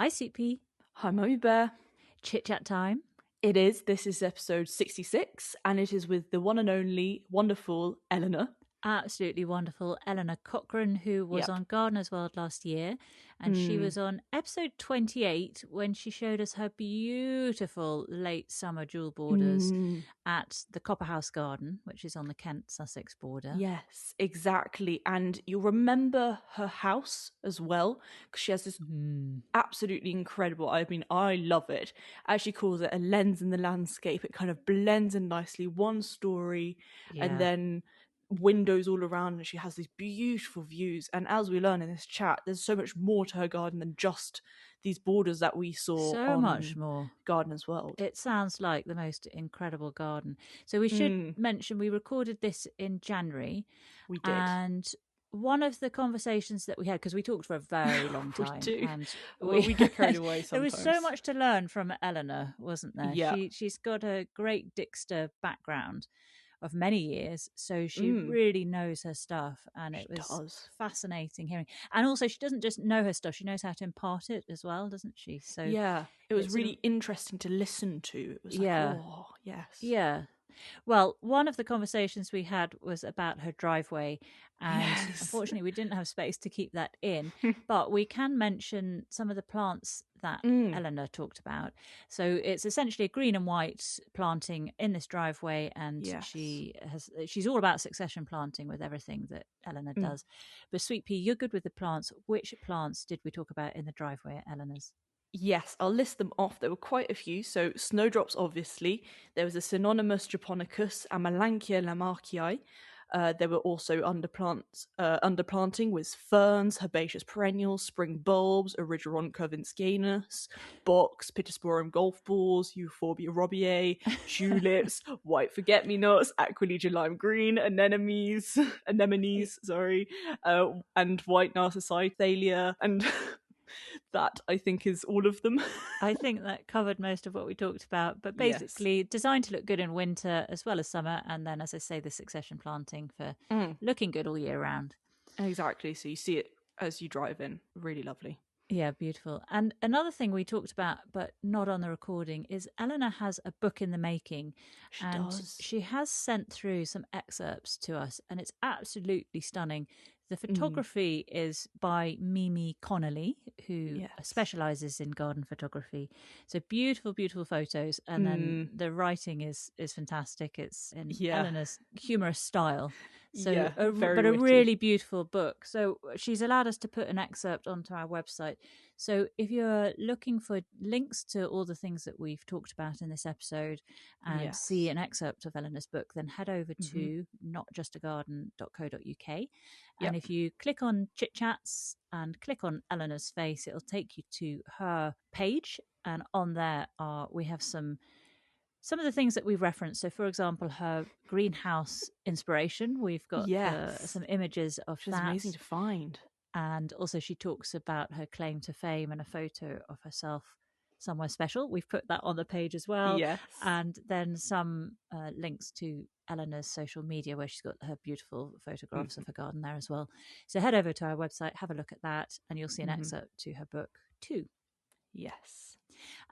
Hi, CP. Hi, Mummy Bear. Chit-Chat time. It is. This is episode 66, and it is with the one and only wonderful Eleanor. Absolutely wonderful Eleanor Cochrane, who was Yep. on Gardener's World last year. And she was on episode 28 when she showed us her beautiful late summer jewel borders at the Copperhouse Garden, which is on the Kent-Sussex border. Yes, exactly. And you'll remember her house as well, because she has this absolutely incredible, I love it. As she calls it, a lens in the landscape. It kind of blends in nicely, one story, and then windows all around, and she has these beautiful views. And as we learn in this chat, there's so much more to her garden than just these borders that we saw so much more. Gardener's World. It sounds like the most incredible garden. So we should mention we recorded this in January. We did. And one of the conversations that we had, because we talked for a very long time. We do. And we get carried away sometimes. There was so much to learn from Eleanor, wasn't there? Yeah. She's got a Great Dixter background of many years, so she really knows her stuff, and it was fascinating hearing. And also, she doesn't just know her stuff, she knows how to impart it as well, doesn't she? So yeah, it was really interesting to listen to. It was like, oh, yes. Yeah. Well, one of the conversations we had was about her driveway, and unfortunately we didn't have space to keep that in, but we can mention some of the plants that Eleanor talked about. So it's essentially a green and white planting in this driveway, and she's all about succession planting with everything that Eleanor does. But Sweet Pea, you're good with the plants. Which plants did we talk about in the driveway at Eleanor's? Yes, I'll list them off. There were quite a few. So snowdrops, obviously. There was a synonymous Japonicus and Melanchia lamarckii. There were also underplanting with ferns, herbaceous perennials, spring bulbs, Erigerontia vincanus, box, Pittosporum golf balls, Euphorbia robiae, tulips, white forget-me-nots, Aquilegia lime green, anemones, and white narcissi, thalia, and that, I think, is all of them. I think that covered most of what we talked about, but basically designed to look good in winter as well as summer, and then, as I say, the succession planting for looking good all year round. Exactly, so you see it as you drive in. Really lovely. Yeah, beautiful. And another thing we talked about, but not on the recording, is Eleanor has a book in the making. She has sent through some excerpts to us, and it's absolutely stunning. The photography is by Mimi Connolly, who specialises in garden photography. So beautiful, beautiful photos. And then the writing is fantastic. It's in Eleanor's humorous style. So, a really beautiful book. So she's allowed us to put an excerpt onto our website. So if you're looking for links to all the things that we've talked about in this episode and see an excerpt of Eleanor's book, then head over to notjustagarden.co.uk. And if you click on Chit-Chats and click on Eleanor's face, it'll take you to her page. And on there we have some of the things that we've referenced. So, for example, her greenhouse inspiration. We've got some images of that. It's amazing to find. And also she talks about her claim to fame and a photo of herself somewhere special. We've put that on the page as well. Yes. And then some links to Eleanor's social media where she's got her beautiful photographs of her garden there as well. So head over to our website, have a look at that, and you'll see an excerpt to her book too. Yes.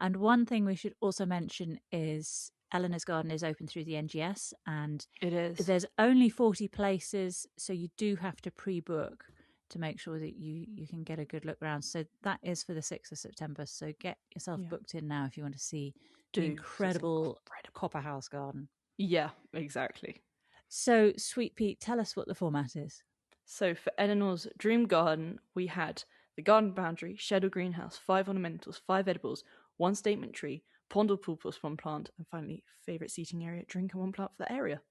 And one thing we should also mention is Eleanor's garden is open through the NGS, and it is. There's only 40 places, so you do have to pre-book to make sure that you can get a good look around. So that is for the 6th of September. So get yourself booked in now if you want to see the incredible Copperhouse garden. Yeah, exactly. So, Sweet Pea, tell us what the format is. So for Eleanor's dream garden, we had the garden boundary, shed or greenhouse, 5 ornamentals, 5 edibles, 1 statement tree, pond or pool plus 1 plant, and finally, favourite seating area, drink and 1 plant for the area.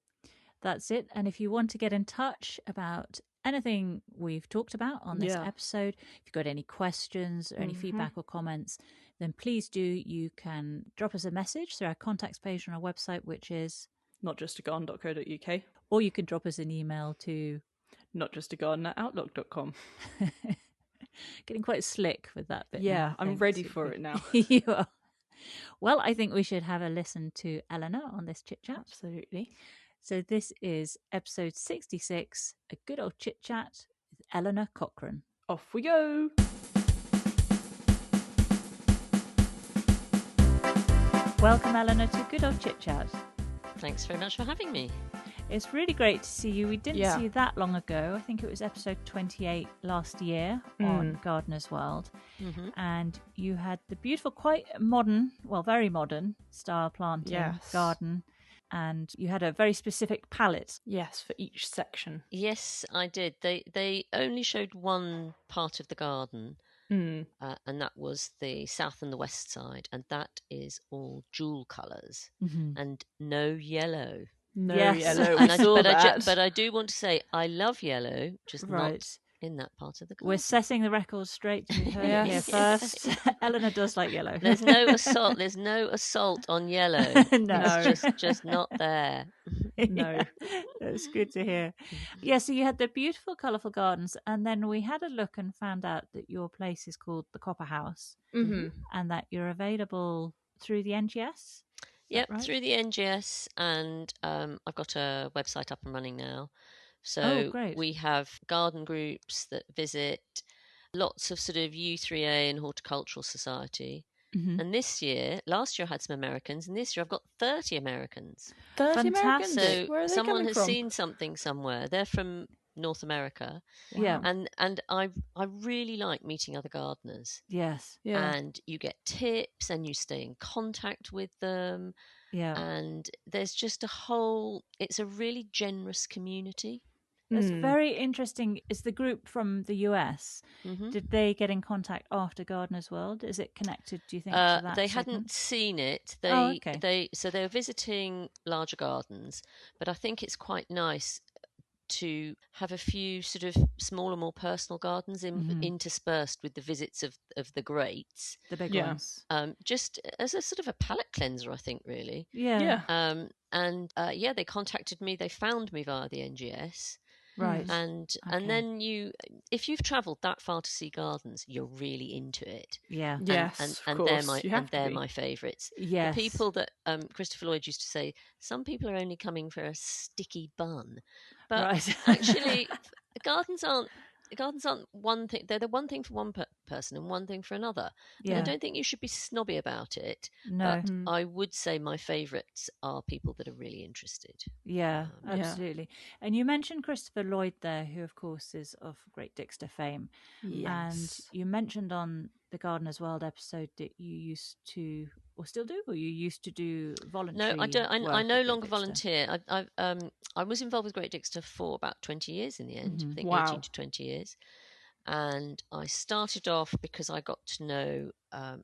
That's it. And if you want to get in touch about anything we've talked about on this episode, if you've got any questions or any feedback or comments, then please do. You can drop us a message through our contacts page on our website, which is notjustagarden.co.uk, or you can drop us an email to notjustagarden@outlook.com. Getting quite slick with that bit. Yeah, now, I'm ready for it now. You are. Well, I think we should have a listen to Eleanor on this chit-chat. Absolutely. So this is episode 66, a good old chit-chat with Eleanor Cochrane. Off we go. Welcome, Eleanor, to Good Old Chit-Chat. Thanks very much for having me. It's really great to see you. We didn't see you that long ago. I think it was episode 28 last year on Gardener's World. Mm-hmm. And you had the beautiful, quite modern, well, very modern style planting garden. And you had a very specific palette. Yes, for each section. Yes, I did. They only showed one part of the garden, and that was the south and the west side, and that is all jewel colours and no yellow. No Yes. yellow. But I do want to say I love yellow, just not in that part of the garden. We're setting the record straight. You heard it here first. Eleanor does like yellow. There's no assault. There's no assault on yellow. No. It's just not there. No. That's good to hear. Yeah, so you had the beautiful, colourful gardens, and then we had a look and found out that your place is called the Copper House, and that you're available through the NGS. Yep, right? Through the NGS, and I've got a website up and running now. So we have garden groups that visit, lots of sort of U3A and Horticultural Society. And last year I had some Americans, and this year I've got 30 Americans. 30 Americans? So where are they someone coming has from? seen something somewhere. They're from North America. Wow. Yeah. And I really like meeting other gardeners. Yes. Yeah. And you get tips and you stay in contact with them. Yeah. And there's just it's a really generous community. That's very interesting. Is the group from the US? Did they get in contact after Gardener's World? Is it connected, do you think, to that They segment? hadn't seen it. So they were visiting larger gardens, but I think it's quite nice to have a few sort of smaller, more personal gardens interspersed with the visits of the greats. The big ones. Just as a sort of a palate cleanser, I think, really. Yeah. They contacted me. They found me via the NGS. Right. And then if you've travelled that far to see gardens, you're really into it. Yeah. Yes, and of course. they're my favourites. Yes. The people that Christopher Lloyd used to say, some people are only coming for a sticky bun. But actually, gardens aren't one thing. They're the one thing for one person and one thing for another. Yeah. And I don't think you should be snobby about it. No. But I would say my favourites are people that are really interested. Yeah, absolutely. And you mentioned Christopher Lloyd there, who, of course, is of Great Dixter fame. Yes. And you mentioned on the Gardener's World episode that you used to, or still do, or you used to do voluntary. No, I don't. I no longer Dixter. volunteer. I was involved with Great Dixter for about 20 years in the end. I think 18 to 20 years. And I started off because I got to know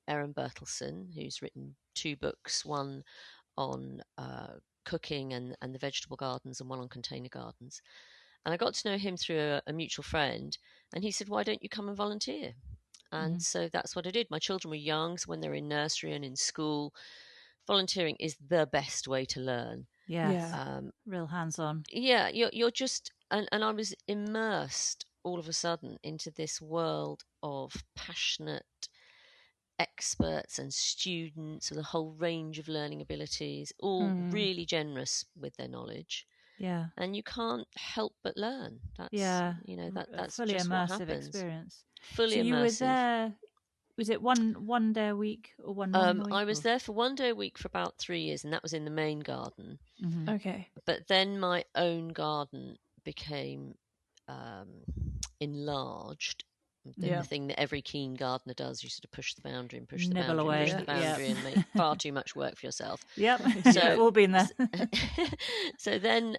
Erin Bertelsen, who's written 2 books, one on cooking and the vegetable gardens and one on container gardens. And I got to know him through a mutual friend. And he said, why don't you come and volunteer? And so that's what I did. My children were young, so when they're in nursery and in school, volunteering is the best way to learn. Yeah. Real hands-on. Yeah, you're just... And I was immersed all of a sudden into this world of passionate experts and students with a whole range of learning abilities, all really generous with their knowledge. Yeah. And you can't help but learn. That's that's fully just immersive what happens. Experience. Fully so immersive. You were there, was it one day a week or one morning a week? I was there for 1 day a week for about 3 years, and that was in the main garden. Okay. But then my own garden became enlarged. The thing that every keen gardener does, you sort of push the boundary and push the Nibble boundary, away. push the boundary, and make far too much work for yourself. Yep, So we've all been there. So then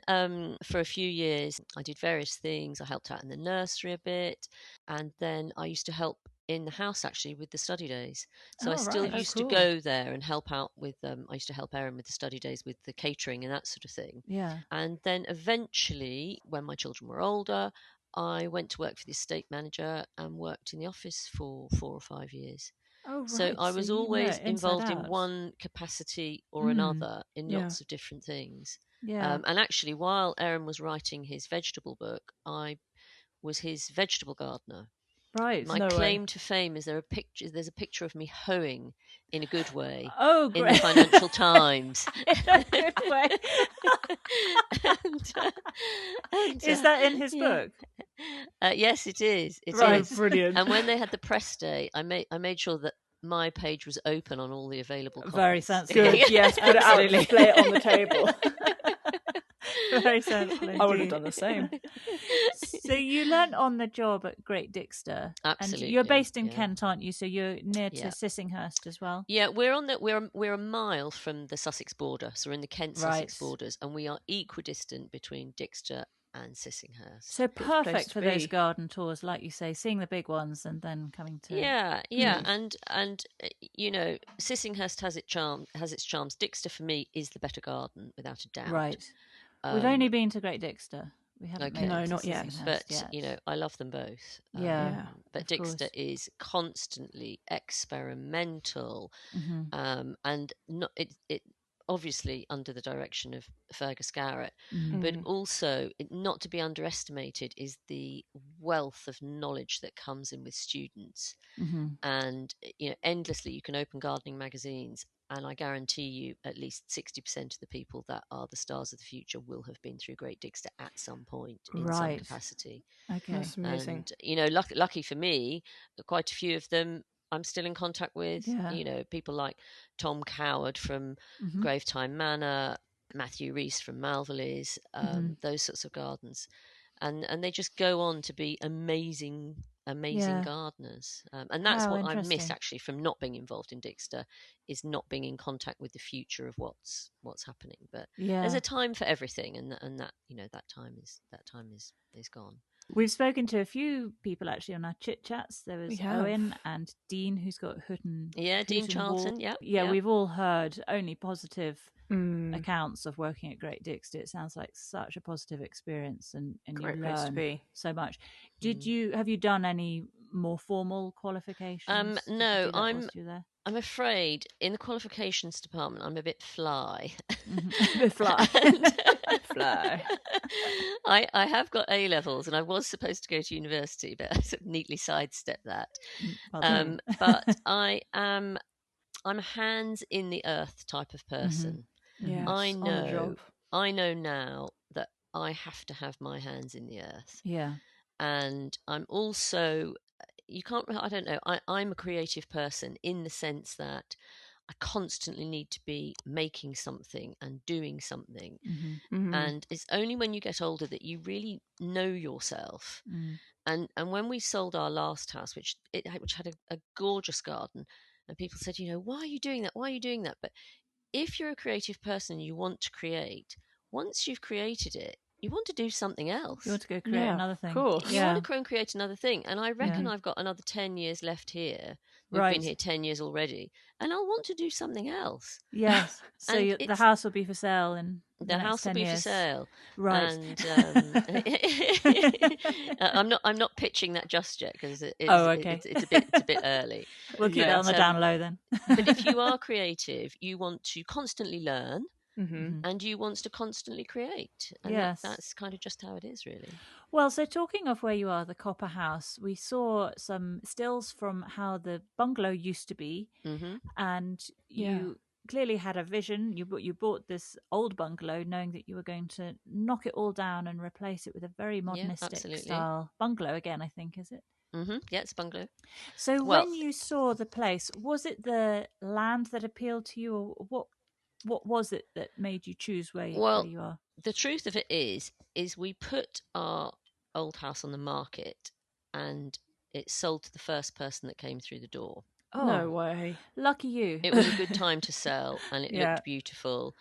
for a few years I did various things. I helped out in the nursery a bit, and then I used to help in the house actually with the study days. So I still used to go there and help out with I used to help Erin with the study days, with the catering and that sort of thing. Yeah. And then eventually, when my children were older, I went to work for the estate manager and worked in the office for 4 or 5 years. Oh, right. So I was always involved in out. one capacity or another in lots of different things. Yeah. And actually, while Erin was writing his vegetable book, I was his vegetable gardener. Right. My claim to fame is there's a picture of me hoeing in a good way. Oh, great. In the Financial Times. In a good way. Is that in his book? Yes, it is. It right, is. Brilliant. And when they had the press day, I made sure that my page was open on all the available comments. Very sensible. Good, yes, put it out, display it on the table. Very sensible. I would have done the same. So you learnt on the job at Great Dixter. Absolutely. And you're based in Kent, aren't you? So you're near to Sissinghurst as well. Yeah, we're a mile from the Sussex border, so we're in the Kent-Sussex borders, and we are equidistant between Dixter and Sissinghurst. So perfect for those garden tours, like you say, seeing the big ones and then coming to and you know, Sissinghurst has its charms. Dixter for me is the better garden, without a doubt. Right. We've only been to Great Dixter. We haven't made no, it to not yet. Sissinghurst But you know, I love them both. But Dixter is constantly experimental, and not it obviously under the direction of Fergus Garrett, but also not to be underestimated is the wealth of knowledge that comes in with students. And you know, endlessly you can open gardening magazines, and I guarantee you at least 60% of the people that are the stars of the future will have been through Great Dixter at some point in some capacity. Okay, that's amazing. And you know, lucky for me, quite a few of them I'm still in contact with. You know, people like Tom Coward from Gravetime Manor, Matthew Rees from Malverleys, those sorts of gardens, and they just go on to be amazing gardeners. And that's what I miss actually from not being involved in Dixter, is not being in contact with the future of what's happening. But there's a time for everything, and that, you know, that time is gone. We've spoken to a few people actually on our Chit-Chats. There was Owen and Dean, who's got Hooten. Yeah, Dean Charlton. Yeah, we've all heard only positive accounts of working at Great Dixter. It sounds like such a positive experience, and Great you place to learn be. so much. Have you done any more formal qualifications? No, I'm afraid in the qualifications department I'm a bit fly. A bit fly. Fly. I have got A levels, and I was supposed to go to university, but I sort of neatly sidestepped that. But I'm a hands in the earth type of person. Yes, I know now that I have to have my hands in the earth. Yeah. And I'm also, I don't know, I'm a creative person in the sense that I constantly need to be making something and doing something. And it's only when you get older that you really know yourself. And when we sold our last house, which had a gorgeous garden, and people said, you know, why are you doing that? Why are you doing that? But if you're a creative person and you want to create, once you've created it, you want to do something else. You want to go create another thing. Of course. You want to go and create another thing. And I reckon I've got another 10 years left here. We've been here 10 years already. And I'll want to do something else. Yes. So the house will be for sale in the house will be for sale. Right. And I'm not pitching that just yet, because it's a bit early. We'll keep it on the down low then. But if you are creative, you want to constantly learn. And you want to constantly create. And that's kind of just how it is, really. Well, so talking of where you are, the Copper House, we saw some stills from how the bungalow used to be. And you clearly had a vision. You bought this old bungalow knowing that you were going to knock it all down and replace it with a very modernistic style bungalow again, I think, is it? Yeah, it's a bungalow. So when you saw the place, was it the land that appealed to you, or what was it that made you choose where you are? The truth of it is we put our old house on the market, and it sold to the first person that came through the door. Oh, no way. Lucky you. It was a good time to sell, and it looked beautiful.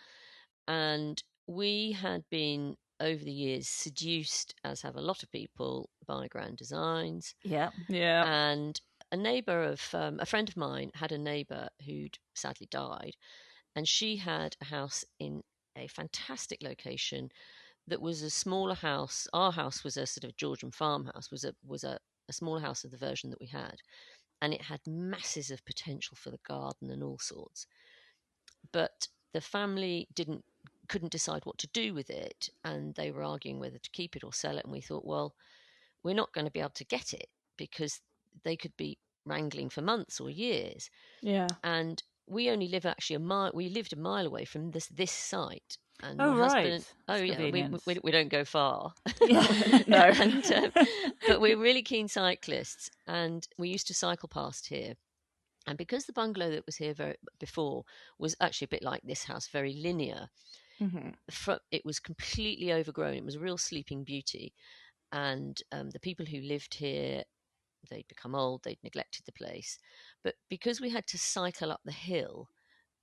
And we had been, over the years, seduced, as have a lot of people, by grand designs. Yeah. And a friend of mine had a neighbour who'd sadly died. And she had a house in a fantastic location that was a smaller house. Our house was a sort of Georgian farmhouse, was a smaller house of the version that we had. And it had masses of potential for the garden and all sorts. But the family couldn't decide what to do with it. And they were arguing whether to keep it or sell it. And we thought, well, we're not going to be able to get it, because they could be wrangling for months or years. Yeah. And we only live actually we lived a mile away from this site. And my husband, we don't go far. No. But we're really keen cyclists, and we used to cycle past here. And because the bungalow that was here before was actually a bit like this house, very linear, it was completely overgrown. It was a real sleeping beauty. And the people who lived here, they'd become old, they'd neglected the place. But because we had to cycle up the hill,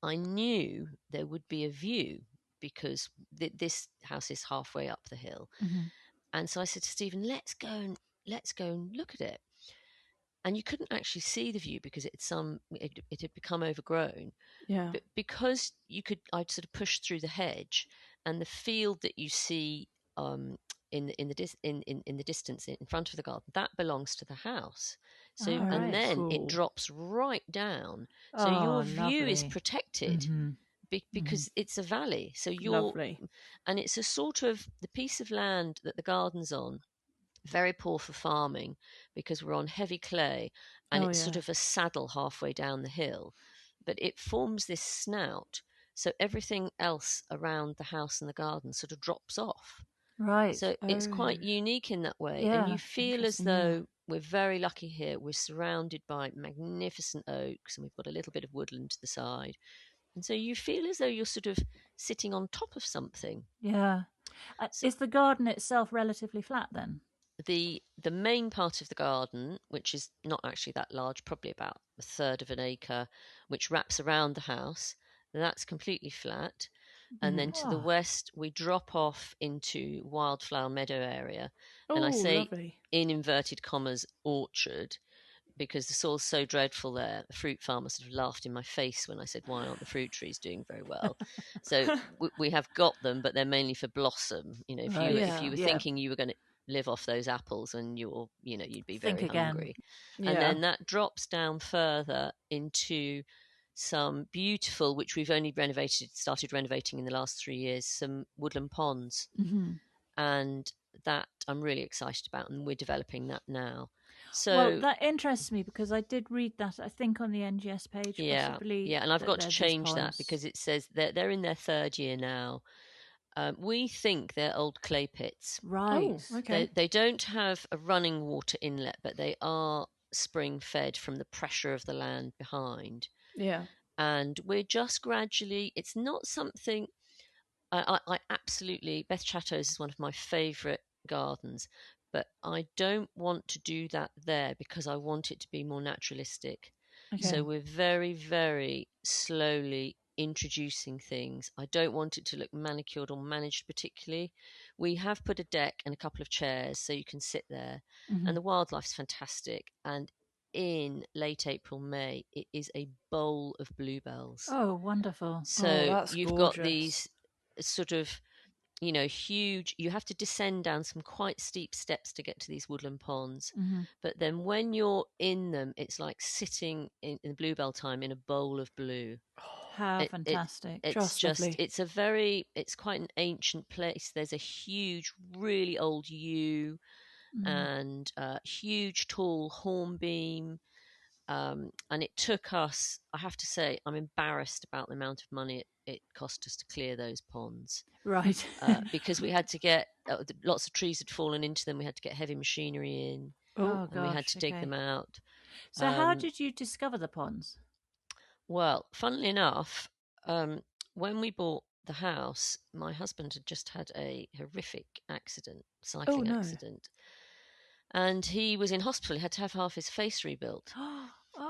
I knew there would be a view because this house is halfway up the hill. And so I said to Stephen, let's go and look at it. And you couldn't actually see the view because it had become overgrown. Yeah. But because I'd sort of pushed through the hedge, and the field that you see in the distance in front of the garden, that belongs to the house. So and then it drops right down. So your view is protected because it's a valley. So and it's a sort of the piece of land that the garden's on. Very poor for farming because we're on heavy clay, and it's sort of a saddle halfway down the hill, but it forms this snout, so everything else around the house and the garden sort of drops off. Right. So it's quite unique in that way. Yeah. And you feel as though we're very lucky here. We're surrounded by magnificent oaks, and we've got a little bit of woodland to the side. And so you feel as though you're sort of sitting on top of something. Yeah. Is the garden itself relatively flat then? The main part of the garden, which is not actually that large, probably about a third of an acre, which wraps around the house, that's completely flat. And then to the west, we drop off into wildflower meadow area. And I say, lovely. in inverted commas, orchard, because the soil's so dreadful there. The fruit farmer sort of laughed in my face when I said, why aren't the fruit trees doing very well? So we have got them, but they're mainly for blossom. You know, if you were thinking you were going to live off those apples, and you'd be very hungry. And then that drops down further into some beautiful, which we've only started renovating in the last 3 years, some woodland ponds. And that I'm really excited about, and we're developing that now. So that interests me because I did read that, I think, on the NGS page. Possibly, and I've got to change that because it says they're in their 3rd year now. We think they're old clay pits. Right. Okay. They don't have a running water inlet, but they are spring fed from the pressure of the land behind. Yeah. And we're just gradually, it's not something, I absolutely, Beth Chatto's is one of my favourite gardens, but I don't want to do that there because I want it to be more naturalistic. So we're very, very slowly introducing things. I don't want it to look manicured or managed particularly. We have put a deck and a couple of chairs so you can sit there, and the wildlife's fantastic. And in late April, May, it is a bowl of bluebells. Oh, wonderful. So you've got these sort of, huge, you have to descend down some quite steep steps to get to these woodland ponds. But then when you're in them, it's like sitting in bluebell time in a bowl of blue. How fantastic. It's quite an ancient place. There's a huge, really old yew and huge, tall hornbeam. And it took us, I have to say, I'm embarrassed about the amount of money it cost us to clear those ponds. Right. Because we had to get, lots of trees had fallen into them. We had to get heavy machinery in. And we had to dig them out. So how did you discover the ponds? Well, funnily enough, when we bought the house, my husband had just had a horrific cycling accident. And he was in hospital. He had to have half his face rebuilt.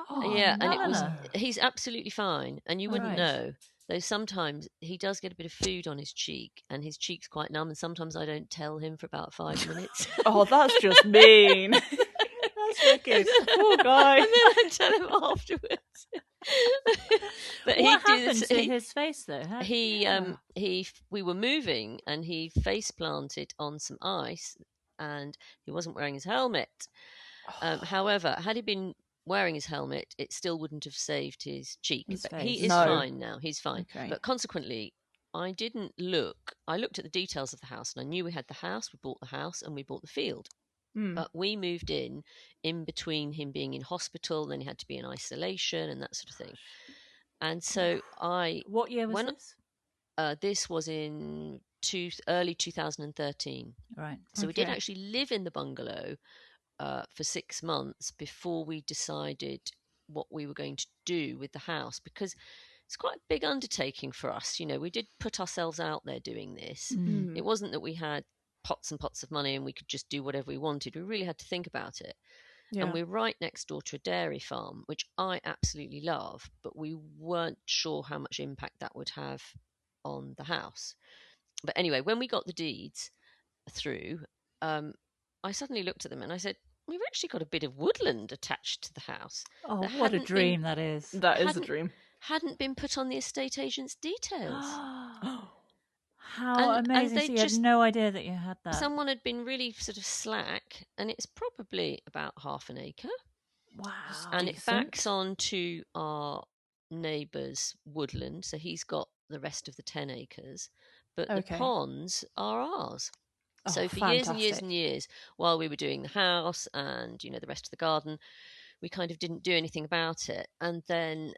And he's absolutely fine. And you wouldn't know. Though sometimes he does get a bit of food on his cheek, and his cheek's quite numb, and sometimes I don't tell him for about 5 minutes. Oh, that's just mean. That's wicked. Poor guy. And then I tell him afterwards. But what happened to his face, though? We were moving, and he face planted on some ice, and he wasn't wearing his helmet. However, had he been wearing his helmet, it still wouldn't have saved his cheek. He is fine now. He's fine. Okay. But consequently, I didn't look. I looked at the details of the house, and I knew we had the house. We bought the house, and we bought the field. But we moved in between him being in hospital, and then he had to be in isolation and that sort of thing. And so What year was this? This was in early 2013. Right. So we did actually live in the bungalow for 6 months before we decided what we were going to do with the house, because it's quite a big undertaking for us. We did put ourselves out there doing this. It wasn't that we had pots and pots of money and we could just do whatever we wanted. We really had to think about it. Yeah. And we're right next door to a dairy farm, which I absolutely love, but we weren't sure how much impact that would have on the house. But anyway, when we got the deeds through, I suddenly looked at them and I said, we've actually got a bit of woodland attached to the house. Oh, what a dream that is. That is a dream. Hadn't been put on the estate agent's details. How amazing. So you had no idea that you had that. Someone had been really sort of slack, and it's probably about half an acre. Wow. And it backs on to our neighbour's woodland, so he's got the rest of the 10 acres, but the ponds are ours. So for years and years and years, while we were doing the house and, the rest of the garden, we kind of didn't do anything about it. And then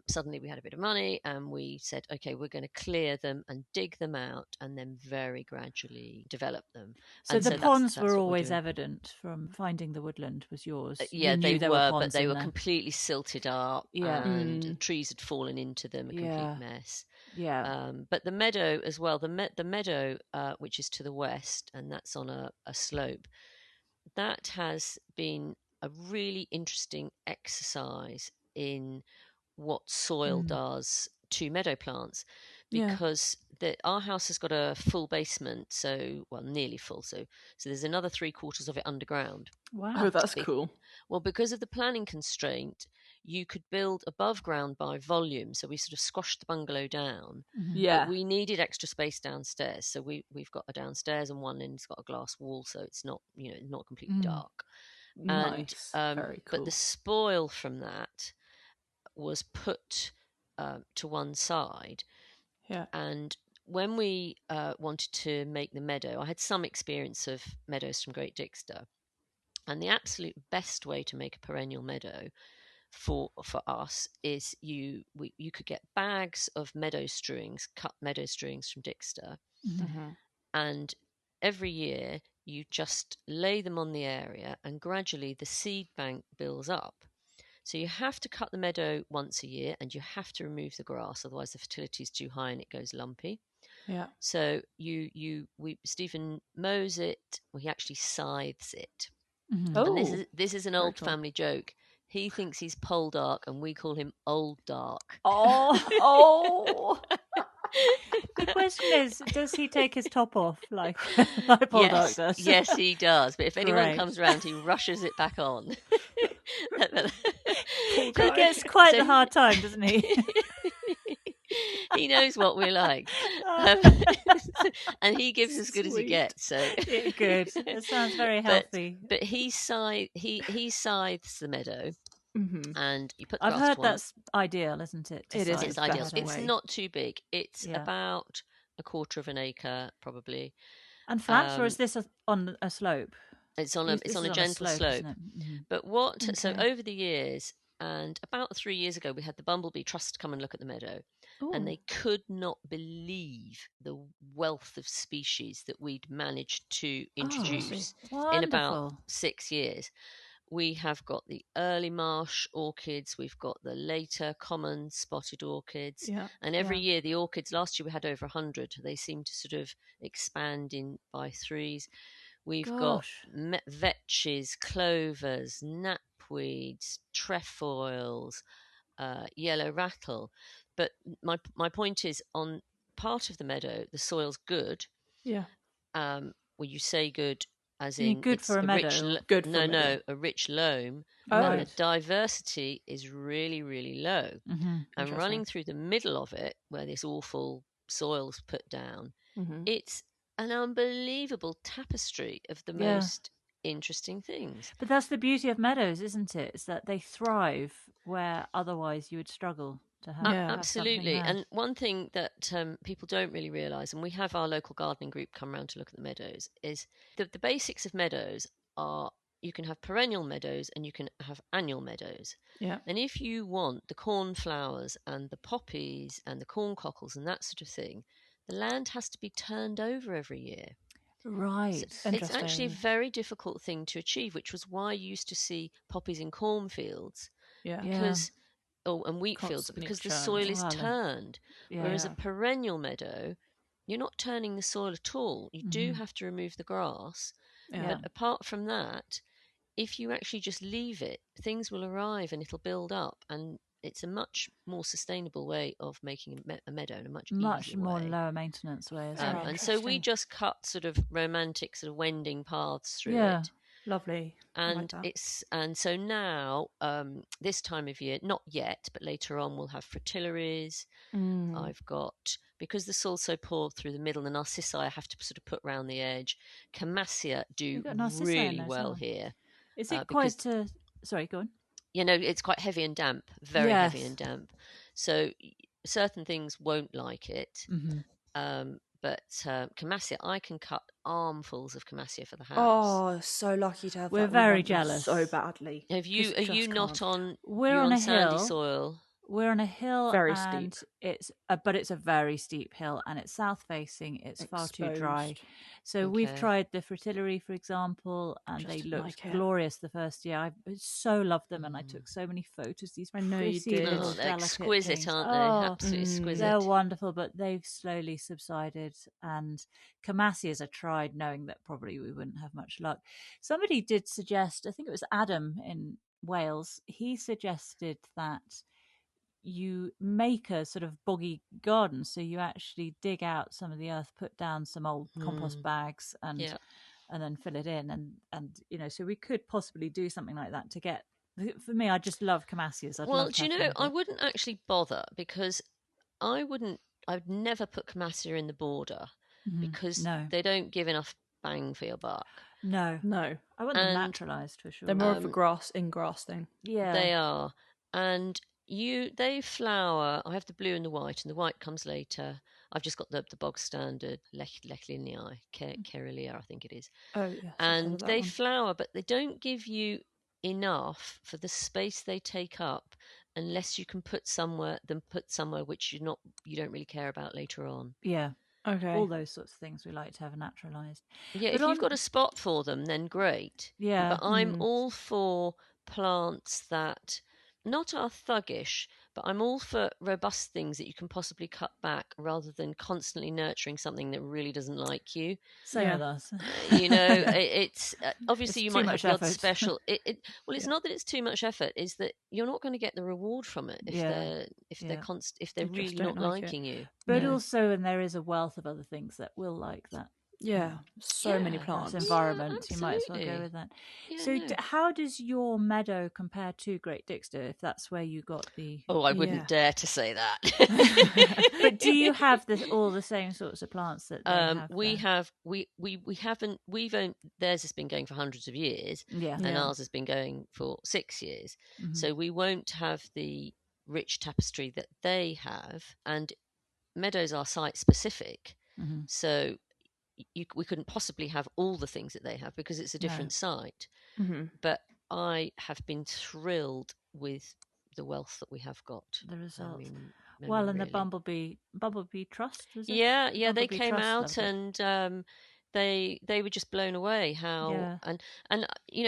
suddenly we had a bit of money and we said, okay, we're going to clear them and dig them out and then very gradually develop them. So the ponds were always evident from finding the woodland was yours? Yeah, they were, but they were completely silted up and trees had fallen into them, a complete mess. Yeah. But the meadow as well, the meadow, which is to the west, and that's on a slope, that has been a really interesting exercise in what soil does to meadow plants, because our house has got a full basement, nearly full, so there's another 3/4 of it underground. Wow. Oh, that's cool. Well, because of the planning constraint, you could build above ground by volume, so we sort of squashed the bungalow down. But we needed extra space downstairs, so we've got a downstairs and one end's got a glass wall, so it's not not completely dark. Nice. Very cool. But the spoil from that was put to one side. Yeah. And when we wanted to make the meadow, I had some experience of meadows from Great Dixter. And the absolute best way to make a perennial meadow for us is you could get bags of meadow strewings, cut meadow strewings from Dixter. And every year you just lay them on the area and gradually the seed bank builds up. So you have to cut the meadow once a year and you have to remove the grass, otherwise the fertility is too high and it goes lumpy. Yeah. So Stephen mows it, he actually scythes it. Oh, and this is an old family joke. He thinks he's pole dark and we call him old dark. Oh. The question is, does he take his top off like Pole Dark does? Yes, he does. But if anyone comes around, he rushes it back on. He gets quite a hard time, doesn't he? He knows what we're like. And he gives as good as he gets. So good. It sounds very healthy. But he scythes the meadow. And you put I've heard that's ideal, isn't it? It is. It's ideal. It's not too big. It's about 1/4 of an acre, probably. And flat, or is this on a slope? It's on a gentle slope. But over the years, and about 3 years ago, we had the Bumblebee Trust come and look at the meadow. Ooh. And they could not believe the wealth of species that we'd managed to introduce in about 6 years. We have got the early marsh orchids, we've got the later common spotted orchids, and every year the orchids, last year we had over 100, they seem to sort of expand in by threes. We've got vetches, clovers, knapweeds, trefoils, yellow rattle. But my point is, on part of the meadow, the soil's good. Yeah. Well, you say good as in good for a meadow. Good for a meadow. A rich loam. And the diversity is really, really low. And running through the middle of it, where this awful soil's put down, it's an unbelievable tapestry of the most interesting things. But that's the beauty of meadows, isn't it? It's that they thrive where otherwise you would struggle to have. Absolutely. And one thing that people don't really realise, and we have our local gardening group come around to look at the meadows, is the basics of meadows are you can have perennial meadows and you can have annual meadows. Yeah. And if you want the cornflowers and the poppies and the corn cockles and that sort of thing, the land has to be turned over every year. Right. So it's actually a very difficult thing to achieve, which was why you used to see poppies in cornfields because and wheat fields because the soil is turned. Whereas a perennial meadow, you're not turning the soil at all. You do have to remove the grass, but apart from that, if you actually just leave it, things will arrive and it'll build up, and it's a much more sustainable way of making a meadow, and a much more way. lower maintenance way as well. And so we just cut sort of romantic sort of wending paths through it. Lovely. And so now, this time of year, not yet, but later on, we'll have fritillaries. I've got, because the soil's so poor through the middle, the narcissi I have to sort of put round the edge. Camassia do really well here. Is it quite sorry, go on. It's quite heavy and damp, very heavy and damp. So certain things won't like it. But Camassia, I can cut armfuls of Camassia for the house. Oh, so lucky to have We're very jealous. So badly. Are you not on? We're on a sandy hill. soil. We're on a hill, very and steep. But it's a very steep hill, and it's south facing. It's far too dry. So we've tried the fritillary, for example, and they looked glorious the first year. I so loved them, and I took so many photos. These pretty little they're exquisite, things. aren't they? Absolutely exquisite. They're wonderful, but they've slowly subsided. And Camassias I tried, knowing that probably we wouldn't have much luck. Somebody did suggest, I think it was Adam in Wales, he suggested that you make a sort of boggy garden, so you actually dig out some of the earth, put down some old compost bags, and then fill it in, and so we could possibly do something like that to get. For me, I just love Camassias. I wouldn't actually bother, because I'd never put Camassia in the border because they don't give enough bang for your buck. No, I want them naturalised for sure. They're more of a grass thing. Yeah, they are, and they flower. I have the blue and the white comes later. I've just got the bog standard Lechlinii, Kerelia, I think it is. Oh yes, and they flower, but they don't give you enough for the space they take up, unless you can put somewhere which you don't really care about later on. Yeah. Okay. All those sorts of things we like to have naturalised. Yeah, but if you've got a spot for them, then great. Yeah. But I'm all for plants that not are thuggish, but I'm all for robust things that you can possibly cut back, rather than constantly nurturing something that really doesn't like you. Same with us. It's obviously it's you might have the odd special. It's not that it's too much effort; is that you're not going to get the reward from it if they're really not liking you. But also, and there is a wealth of other things that will like that. Yeah, so many plants. Environment, you might as well go with that. How does your meadow compare to Great Dixter, if that's where you got the... Oh, I wouldn't dare to say that. But do you have all the same sorts of plants that they have? We haven't, theirs has been going for hundreds of years, and ours has been going for 6 years. So we won't have the rich tapestry that they have, and meadows are site specific. So we couldn't possibly have all the things that they have, because it's a different site. But I have been thrilled with the wealth that we have got. The result. And the bumblebee trust, was it? Yeah, they came out, and they were just blown away how and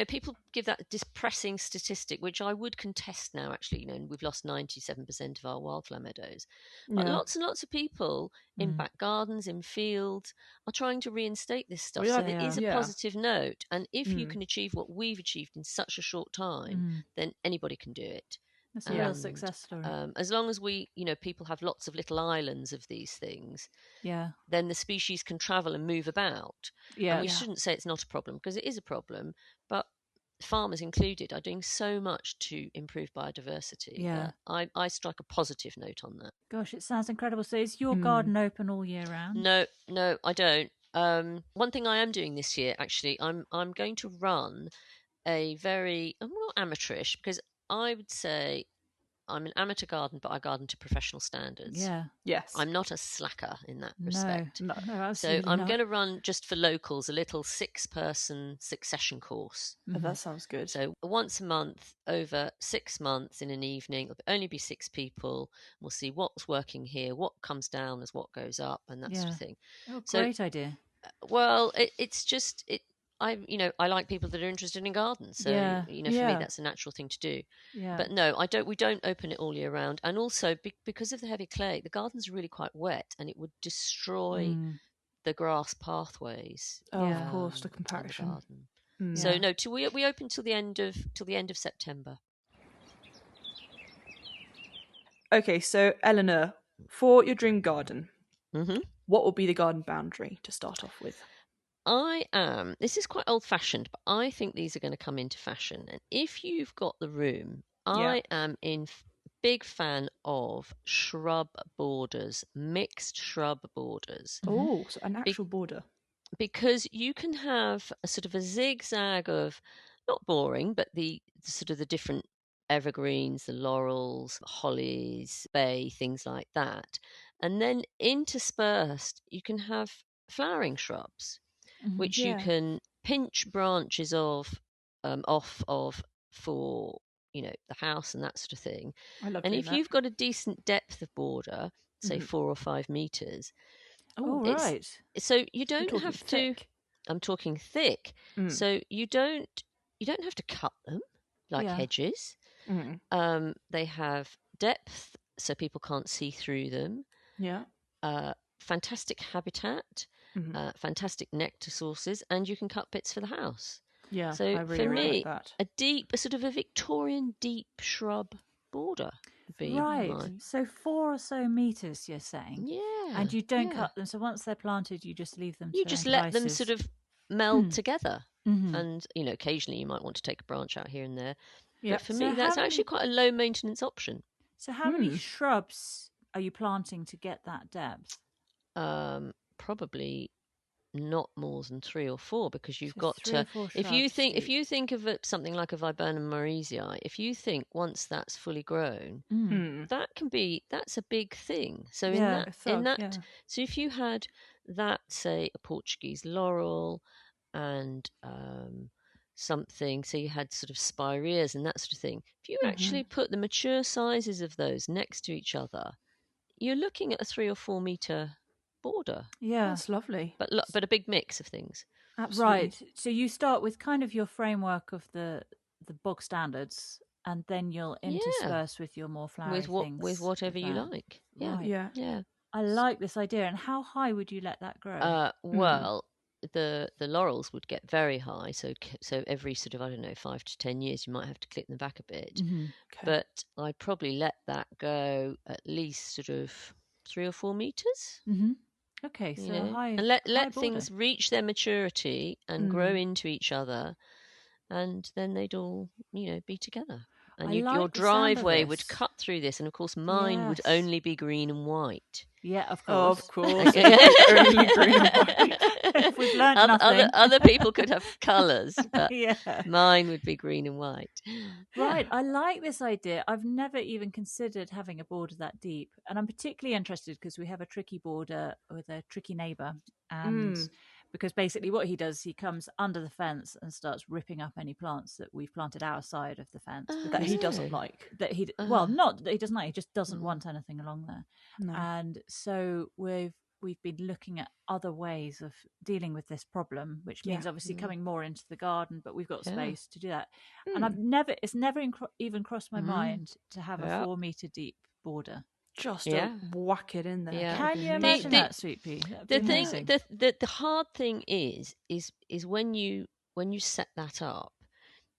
people give that depressing statistic, which I would contest now. Actually, we've lost 97% of our wildflower meadows, but lots and lots of people in back gardens, in fields, are trying to reinstate this stuff. So it is a positive note, and if you can achieve what we've achieved in such a short time, then anybody can do it. It's a real success story. As long as people have lots of little islands of these things, then the species can travel and move about. And we shouldn't say it's not a problem, because it is a problem, but farmers included are doing so much to improve biodiversity. That I strike a positive note on that. Gosh, it sounds incredible. So is your garden open all year round? No, I don't. One thing I am doing this year, actually, I'm going to run I'm not amateurish, because I would say I'm an amateur garden, but I garden to professional standards. Yeah. Yes. I'm not a slacker in that respect. No, so I'm going to run, just for locals, a little 6-person succession course. Oh, that sounds good. So once a month, over 6 months, in an evening, it'll only be 6 people. We'll see what's working here, what comes down as what goes up, and that sort of thing. Oh, great idea. Well, I like people that are interested in gardens, so for me that's a natural thing to do. Yeah. But no, we don't open it all year round, and also because of the heavy clay, the gardens are really quite wet, and it would destroy the grass pathways. Of course, the compaction. The garden. So no, we open till the end of September. Okay, so Eleanor, for your dream garden, mm-hmm. what will be the garden boundary to start off with? This is quite old-fashioned, but I think these are going to come into fashion. And if you've got the room, I am big fan of shrub borders, mixed shrub borders. Oh, so an actual border. Because you can have a sort of a zigzag of, not boring, but the sort of the different evergreens, the laurels, hollies, bay, things like that. And then interspersed, you can have flowering shrubs, which you can pinch branches off of for the house and that sort of thing. I love and doing if that. you've got a decent depth of border, say 4 or 5 meters, right. so you don't have thick. to. I'm talking thick. So you don't have to cut them like hedges. They have depth, so people can't see through them. Fantastic habitat. Fantastic nectar sources, and you can cut bits for the house. So I really for me, like that. a sort of a Victorian deep shrub border would be So 4 or so meters, you're saying? And you don't cut them. So once they're planted, you just leave them. You just let them sort of meld together, and occasionally you might want to take a branch out here and there. But for me, that's actually quite a low maintenance option. So how many shrubs are you planting to get that depth? Probably not more than 3 or 4, because you've got to. If you think of it, something like a Viburnum morisii, if you think once that's fully grown, that's a big thing. So so if you had that, say a Portuguese laurel and something, so you had sort of spireas and that sort of thing. If you actually put the mature sizes of those next to each other, you're looking at a 3 or 4 meter border. That's lovely. But a big mix of things. Absolutely. Right. So you start with kind of your framework of the bog standards, and then you'll intersperse with your more flowery things. With whatever you like. Right. Yeah. I like this idea. And how high would you let that grow? Well, the laurels would get very high. So every sort of, 5 to 10 years, you might have to clip them back a bit. But I'd probably let that go at least sort of 3 or 4 meters. Okay, so high, and let high things reach their maturity and grow into each other, and then they'd all be together. And your driveway would cut through this, and of course mine would only be green and white. Yeah, of course. Of course. Only green and white. We've learned nothing. Other people could have colours, but mine would be green and white. Right, I like this idea. I've never even considered having a border that deep. And I'm particularly interested because we have a tricky border with a tricky neighbour. And because basically what he does, he comes under the fence and starts ripping up any plants that we've planted our side of the fence. That he doesn't like. Not that he doesn't like, he just doesn't want anything along there. No. And so we've been looking at other ways of dealing with this problem, which means obviously coming more into the garden, but we've got space to do that. And it's never even crossed my mind to have a 4 meter deep border. Just whack it in there. Yeah. Can you imagine that, Sweet Pea? The hard thing is when you set that up,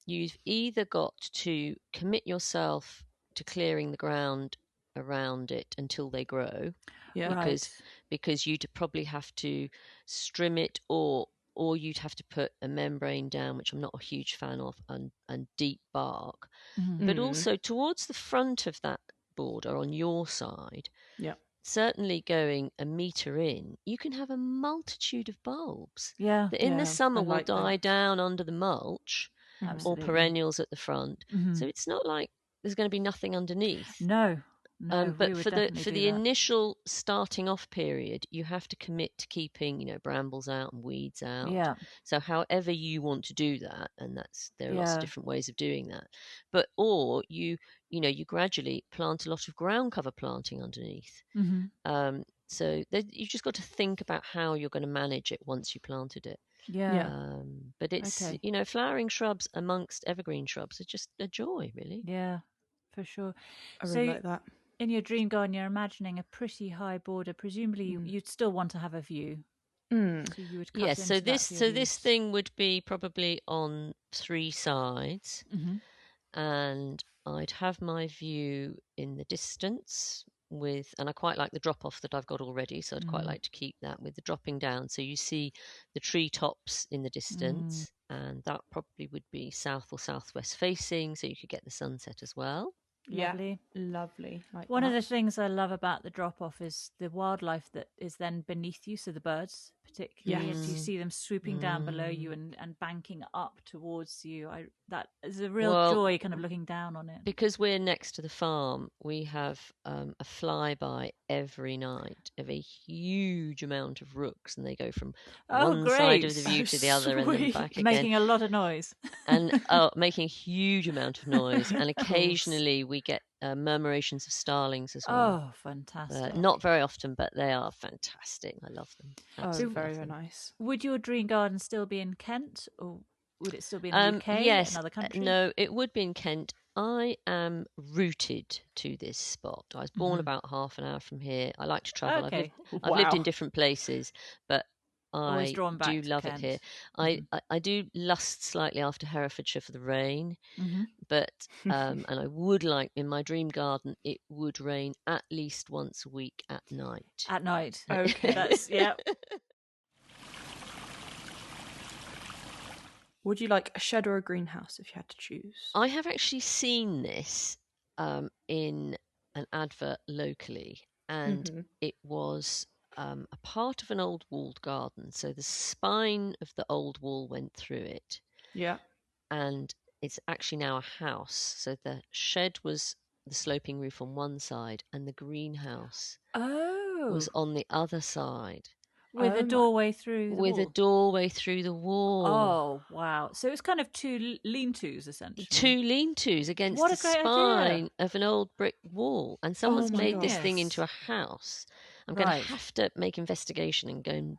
you've either got to commit yourself to clearing the ground around it until they grow, because you'd probably have to strim it, or you'd have to put a membrane down, which I'm not a huge fan of, and deep bark. But also towards the front of that border on your side, certainly going a meter in, you can have a multitude of bulbs that in the summer will die down under the mulch, or perennials at the front. So it's not like there's going to be nothing underneath. No, but for the initial starting off period, you have to commit to keeping brambles out and weeds out. So however you want to do that, and there are lots of different ways of doing that. But or you gradually plant a lot of ground cover planting underneath. So you've just got to think about how you're going to manage it once you planted it. Yeah. But it's, flowering shrubs amongst evergreen shrubs are just a joy, really. Yeah, for sure. I really like that. In your dream garden, you're imagining a pretty high border. Presumably, you'd still want to have a view. So you would cut into that so this thing would be probably on 3 sides, and I'd have my view in the distance and I quite like the drop off that I've got already, so I'd quite like to keep that with the dropping down. So you see the treetops in the distance, and that probably would be south or southwest facing, so you could get the sunset as well. Lovely. Yeah, lovely. One of the things I love about the drop off is the wildlife that is then beneath you, so the birds particularly, and you see them swooping down below you and banking up towards you. That is a real joy, kind of looking down on it. Because we're next to the farm, we have a flyby every night of a huge amount of rooks, and they go from one side of the view to the other and then back again. Making a lot of noise. And making a huge amount of noise. And occasionally we get murmurations of starlings as well. Oh, fantastic. Not very often, but they are fantastic. I love them. Absolutely very, very nice. Would your dream garden still be in Kent, or would it still be in the UK? Yes. Another country? No, it would be in Kent. I am rooted to this spot. I was born about half an hour from here. I like to travel. Okay. I've lived in different places, but I do love Kent. it here. I do lust slightly after Herefordshire for the rain, but and I would like, in my dream garden, it would rain at least once a week at night. At night. Okay. That's Would you like a shed or a greenhouse if you had to choose? I have actually seen this in an advert locally, and it was a part of an old walled garden. So the spine of the old wall went through it. Yeah. And it's actually now a house. So the shed was the sloping roof on one side, and the greenhouse was on the other side. With a doorway through the wall. With a doorway through the wall. Oh, wow. So it's kind of 2 lean-tos, essentially. 2 lean-tos against the spine of an old brick wall. And someone's made this thing into a house. I'm going to have to make investigation and go and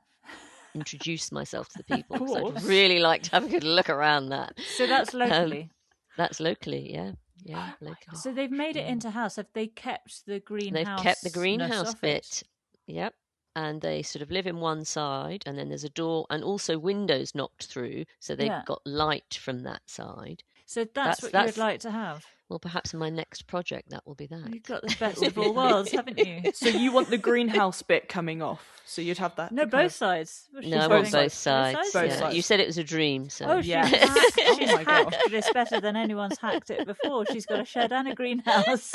introduce myself to the people, because I'd really like to have a good look around that. So that's locally? That's locally, yeah. Yeah, locally. So they've made it into a house. Have they kept the greenhouse? They've kept the greenhouse bit. Yep. And they sort of live in one side, and then there's a door and also windows knocked through, so they've got light from that side. So that's what you'd like to have? Well, perhaps in my next project that will be that. You've got the best of all worlds, haven't you? So you want the greenhouse bit coming off, so you'd have that. No, both sides. No, I want both sides. Both sides. You said it was a dream, so. Oh, yeah. She's hacked this better than anyone's hacked it before. She's got a shed and a greenhouse.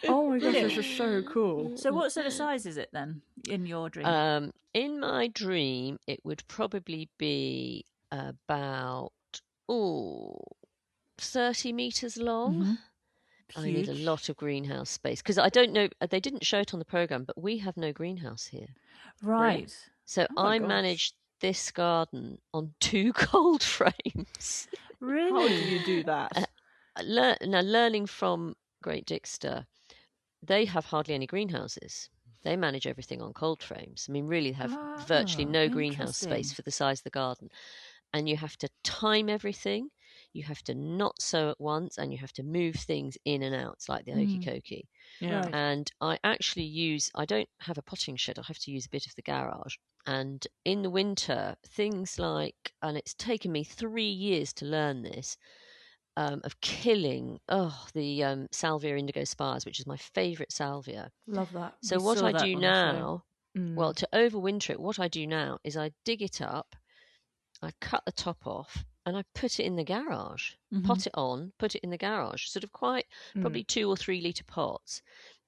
Oh my gosh, this is so cool. So what sort of size is it then, in your dream? In my dream, it would probably be about 30 meters long. I need a lot of greenhouse space, because I don't know, they didn't show it on the program, but we have no greenhouse here. Right. So I managed this garden on 2 cold frames. Really? How do you do that? Now, learning from Great Dixter, they have hardly any greenhouses. They manage everything on cold frames. I mean, really have virtually no greenhouse space for the size of the garden. And you have to time everything. You have to not sow at once, and you have to move things in and out. It's like the hokey cokey. Yeah. And I actually I don't have a potting shed. I have to use a bit of the garage. And in the winter, things like, and it's taken me 3 years to learn this, of killing the salvia indigo spires, which is my favourite salvia. Love that. So what I do now, well, to overwinter it, what I do now is I dig it up, I cut the top off, and I put it in the garage. Pot it on, put it in the garage. Sort of quite probably 2 or 3 litre pots.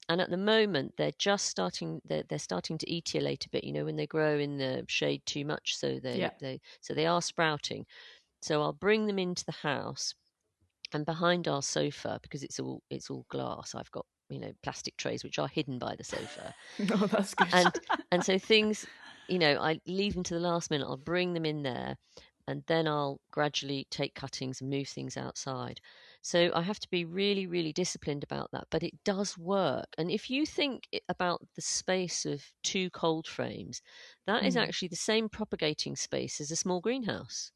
And at the moment, they're just starting. They're starting to etiolate a bit. You know, when they grow in the shade too much, so they are sprouting. So I'll bring them into the house, and behind our sofa, because it's all glass, I've got plastic trays which are hidden by the sofa. Oh, that's good. And so things, I leave them to the last minute. I'll bring them in there, and then I'll gradually take cuttings and move things outside. So I have to be really, really disciplined about that. But it does work. And if you think about the space of 2 cold frames, that is actually the same propagating space as a small greenhouse.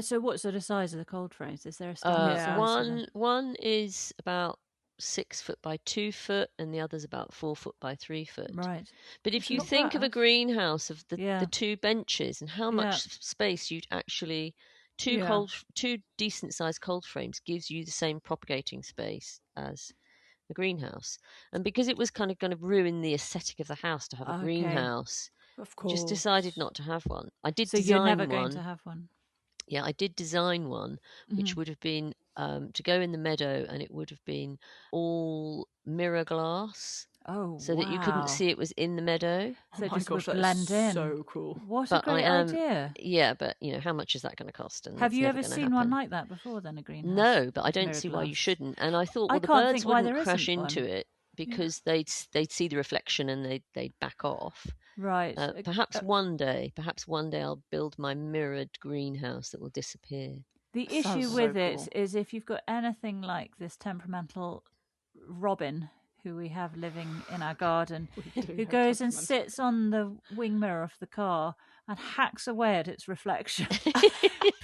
So what sort of size are the cold frames? Is there a standard size? One is about 6 foot by 2 foot, and the other's about 4 foot by 3 foot. Right. But if you think of a greenhouse of the 2 benches and how much space you'd actually, two decent sized cold frames gives you the same propagating space as the greenhouse. And because it was kind of going to ruin the aesthetic of the house to have a greenhouse, of course, just decided not to have one. I did so design you're never one. going to have one? Yeah, I did design one, which would have been to go in the meadow, and it would have been all mirror glass. Oh, so that you couldn't see it was in the meadow. So it just would blend in. So cool. What a great idea. Yeah, but how much is that going to cost? And have you ever seen one like that before then, a greenhouse? No, but I don't see why you shouldn't. And I thought, well, the birds wouldn't crash into it because they'd see the reflection and they'd back off. Right. Perhaps one day I'll build my mirrored greenhouse that will disappear. The issue with it is if you've got anything like this temperamental robin who we have living in our garden, who goes and sits on the wing mirror of the car and hacks away at its reflection.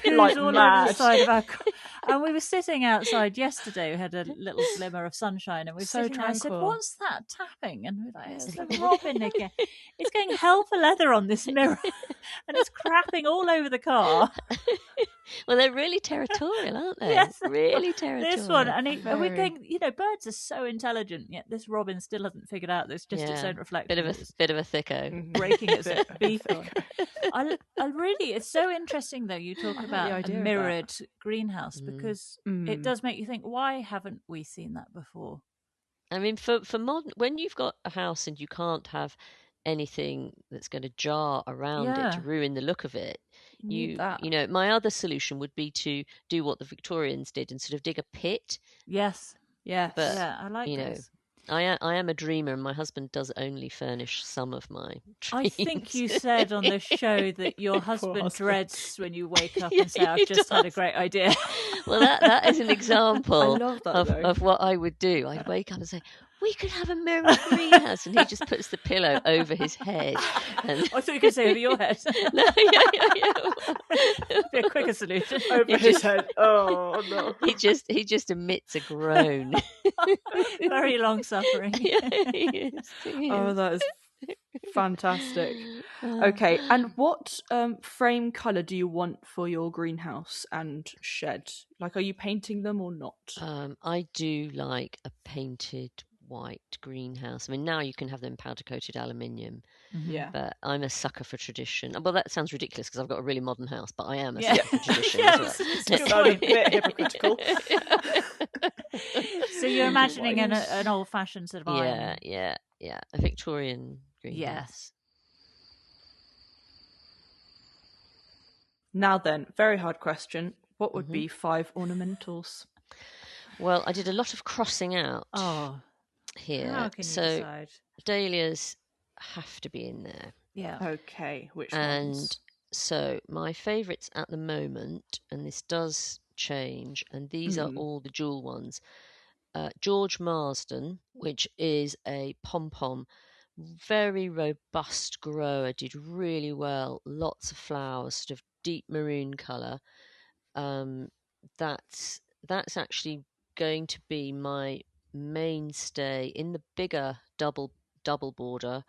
Like all mad. over the side of our car. And we were sitting outside yesterday. We had a little glimmer of sunshine, and we were sitting there. I said, "What's that tapping?" And we're like, "It's the robin again. It's going hell for leather on this mirror, and it's crapping all over the car." Well, they're really territorial, aren't they? Yes, really territorial. This one, and we're going. Birds are so intelligent, yet this robin still hasn't figured out there's just its own reflection. Bit of a thicko, breaking its beak on. I really, it's so interesting though. You talk about a mirrored greenhouse because it does make you think. Why haven't we seen that before? I mean, for modern, when you've got a house and you can't have anything that's going to jar around it to ruin the look of it, my other solution would be to do what the Victorians did and sort of dig a pit. Yes. But I like this. I am a dreamer, and my husband does only furnish some of my dreams. I think you said on the show that your husband dreads when you wake up and say, "I've just had a great idea." Well, that is an example of what I would do. I'd wake up and say, "We could have a mirror greenhouse," and he just puts the pillow over his head. And... I thought you could say over your head. No, Be a quicker solution. Over his head. Oh no! He just emits a groan. Very long suffering. He is. Oh, that is fantastic. Okay, and what frame colour do you want for your greenhouse and shed? Like, are you painting them or not? I do like a painted white greenhouse. I mean, now you can have them powder coated aluminium. But I'm a sucker for tradition. Well, that sounds ridiculous because I've got a really modern house, but I am a sucker for tradition as well. It's a bit hypocritical. So you're imagining an old-fashioned sort of iron. Yeah, a Victorian greenhouse. Yes. Now then, very hard question. What would be 5 ornamentals? Well, I did a lot of crossing out here. How can you decide? Dahlias have to be in there. Yeah. Okay, which ones? And so my favourites at the moment, and this does change, and these are all the jewel ones. George Marsden, which is a pom-pom, very robust grower, did really well, lots of flowers, sort of deep maroon colour. That's actually going to be my mainstay in the bigger double border.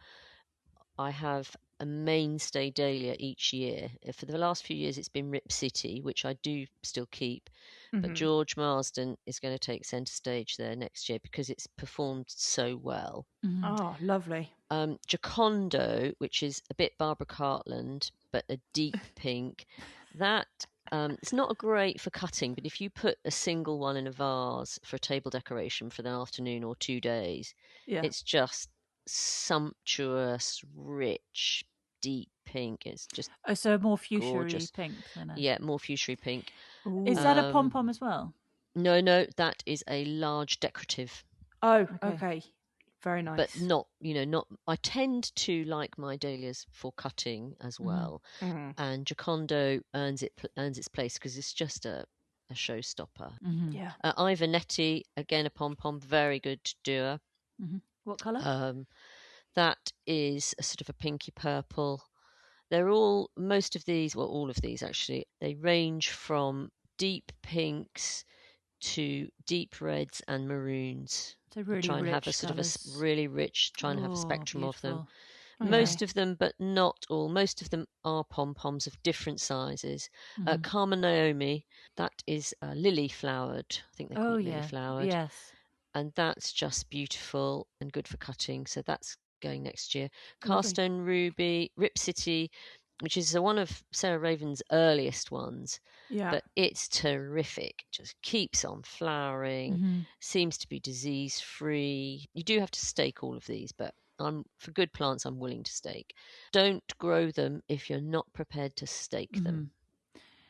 I have a mainstay dahlia each year. For the last few years, it's been Rip City, which I do still keep. But George Marsden is going to take centre stage there next year because it's performed so well. Oh, lovely. Giocondo, which is a bit Barbara Cartland, but a deep pink. That it's not great for cutting, but if you put a single one in a vase for a table decoration for the afternoon or 2 days, it's just sumptuous, rich, deep pink. It's just so more fuchsia-y pink than more fuchsia pink. Ooh. Is that a pom-pom as well? No, that is a large decorative. Oh, okay. Very nice. But not. I tend to like my dahlias for cutting as well, and Giocondo earns its place because it's just a a showstopper. Mm-hmm. Yeah. Ivanetti, again, a pom-pom, very good doer. Mm-hmm. What colour? That is a sort of a pinky purple. They're all, most of these, well, all of these actually, they range from deep pinks to deep reds and maroons. So really try and rich have a sort colours. of a really rich, try and have a spectrum beautiful. of them. Okay. Most of them, but not all, most of them are pom-poms of different sizes. Mm-hmm. Karma Naomi, that is lily flowered. I think they call it lily flowered. Yes. And that's just beautiful and good for cutting. So that's going next year. Lovely. Carstone Ruby, Rip City, which is one of Sarah Raven's earliest ones. Yeah. But it's terrific. Just keeps on flowering, Mm-hmm. seems to be disease free. You do have to stake all of these, but for good plants, I'm willing to stake. Don't grow them if you're not prepared to stake them.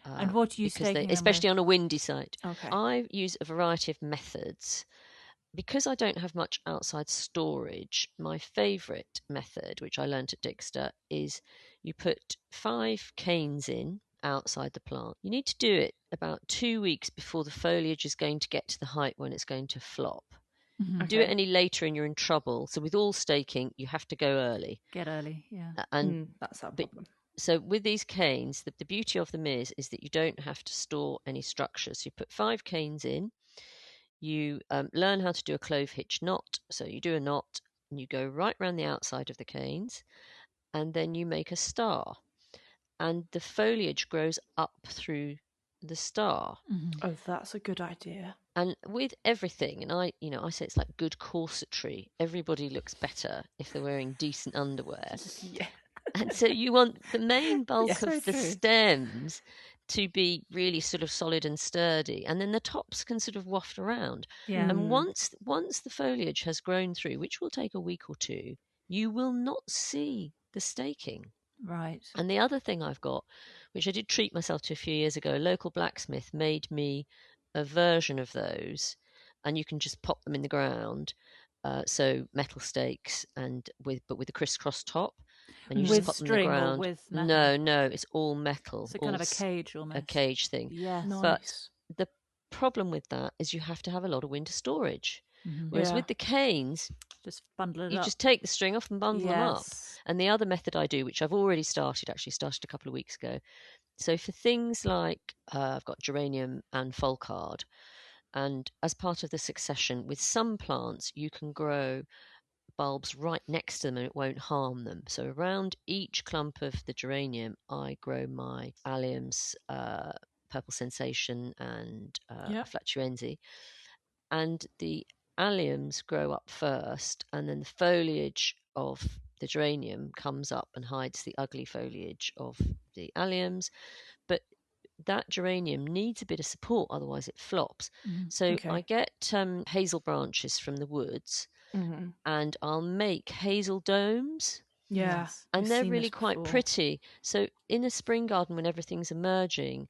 And what are you staking them especially with? on a windy site. Okay. I use a variety of methods. Because I don't have much outside storage, my favourite method, which I learnt at Dixter, is you put 5 canes in outside the plant. You need to do it about 2 weeks before the foliage is going to get to the height when it's going to flop. Mm-hmm. Do it any later and you're in trouble. So with all staking, you have to go early. Get early, yeah. And that's our problem. So with these canes, the beauty of them is that you don't have to store any structure. So you put 5 canes in. You learn how to do a clove hitch knot. So you do a knot and you go right around the outside of the canes, and then you make a star. And the foliage grows up through the star. Mm-hmm. Oh, that's a good idea. And with everything, and I say it's like good corsetry. Everybody looks better if they're wearing decent underwear. Yeah. And so you want the main bulk So of the true. stems to be really sort of solid and sturdy, and then the tops can sort of waft around. Yeah. And once the foliage has grown through, which will take a week or two, you will not see the staking. Right. And the other thing I've got, which I did treat myself to a few years ago, a local blacksmith made me a version of those, and you can just pop them in the ground. So metal stakes but with a crisscross top, and you just pop them in the ground. Or with metal? No, it's all metal. So kind of a cage almost. A cage thing. Yes. Nice. But the problem with that is you have to have a lot of winter storage. Mm-hmm. Whereas with the canes, just bundle it up. You just take the string off and bundle them up. And the other method I do, which I've already started a couple of weeks ago. So for things like I've got geranium and folcard, and as part of the succession, with some plants you can grow bulbs right next to them and it won't harm them. So around each clump of the geranium, I grow my alliums, purple sensation, and flatuensi, and the alliums grow up first, and then the foliage of the geranium comes up and hides the ugly foliage of the alliums. But that geranium needs a bit of support, otherwise it flops. Mm-hmm. So I get hazel branches from the woods, and I'll make hazel domes. Yes. And they're really quite pretty. So in a spring garden, when everything's emerging,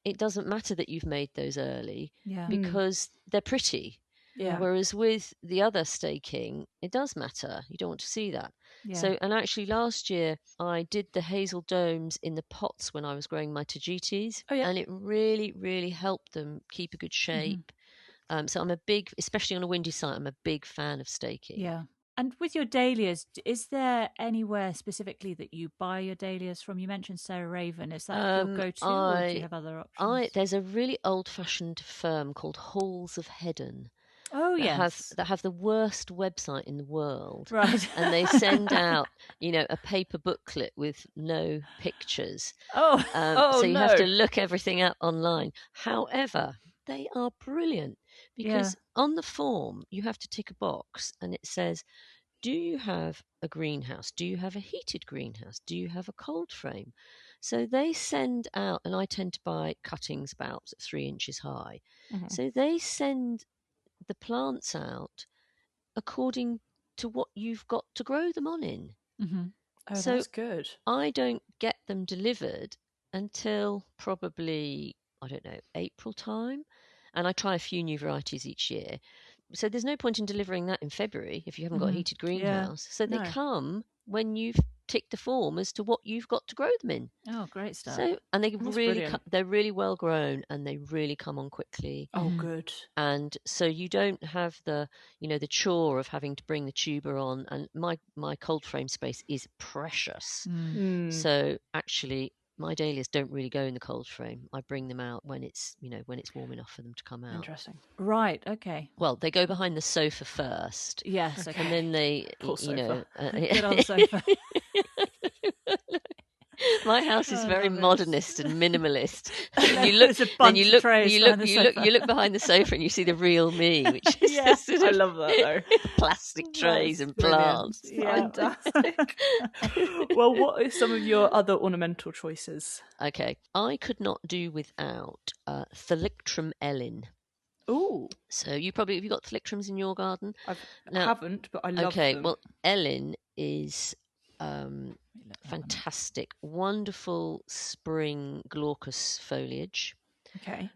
it doesn't matter that you've made those early because they're pretty. Yeah. Whereas with the other staking, it does matter. You don't want to see that. Yeah. So, and actually last year I did the hazel domes in the pots when I was growing my tagetes. Oh, yeah. And it really, really helped them keep a good shape. Mm-hmm. So I'm especially on a windy site, I'm a big fan of staking. Yeah. And with your dahlias, is there anywhere specifically that you buy your dahlias from? You mentioned Sarah Raven. Is that your go-to, or do you have other options? There's a really old-fashioned firm called Halls of Heddon. Oh, yes. That have the worst website in the world. Right. And they send out, a paper booklet with no pictures. So you have to look everything up online. However, they are brilliant because on the form, you have to tick a box and it says, do you have a greenhouse? Do you have a heated greenhouse? Do you have a cold frame? So they send out, and I tend to buy cuttings about 3 inches high. Mm-hmm. So they send the plants out according to what you've got to grow them on in. Mm-hmm. Oh, so that's good. I don't get them delivered until probably, I don't know, April time. And I try a few new varieties each year. So there's no point in delivering that in February if you haven't got a heated greenhouse. So they come when you've tick the form as to what you've got to grow them in. Oh, great stuff. So, and they're really well grown, and they really come on quickly. Oh, good. And so you don't have the chore of having to bring the tuber on. And my cold frame space is precious. So actually, my dahlias don't really go in the cold frame. I bring them out when it's warm enough for them to come out. Interesting. Right. Okay. Well, they go behind the sofa first. Yes. Okay. And then they, Poor sofa. Good old sofa. My house is very modernist and minimalist. And you look behind the sofa and you see the real me, which is I love that though. Plastic trays and plants. Yeah. Fantastic. Well, what are some of your other ornamental choices? Okay, I could not do without Thalictrum Ellin. Ooh. So have you got Thalictrums in your garden? I haven't, but I love them. Okay, well, Ellin is fantastic, wonderful spring glaucous foliage. Okay.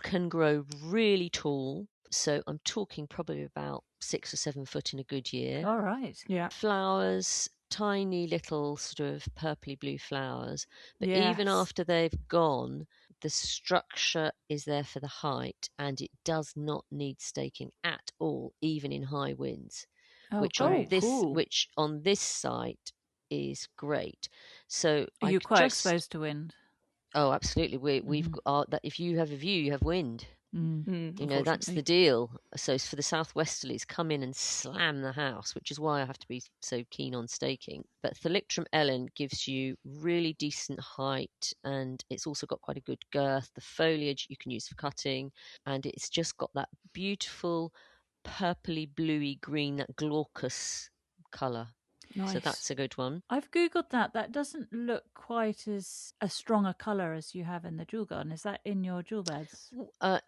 Can grow really tall. So I'm talking probably about 6 or 7 foot in a good year. All right. Yeah. Flowers, tiny little sort of purpley blue flowers. But even after they've gone, the structure is there for the height, and it does not need staking at all, even in high winds. Which on this site is great. So are you quite exposed to wind? Oh, absolutely. We've got that. If you have a view, you have wind. That's the deal. So for the southwesterlies, come in and slam the house, which is why I have to be so keen on staking. But Thalictrum Ellin gives you really decent height, and it's also got quite a good girth. The foliage you can use for cutting, and it's just got that beautiful purpley bluey green, that glaucous colour. Nice. So that's a good one. I've Googled that. That doesn't look quite as a strong a colour as you have in the jewel garden. Is that in your jewel beds?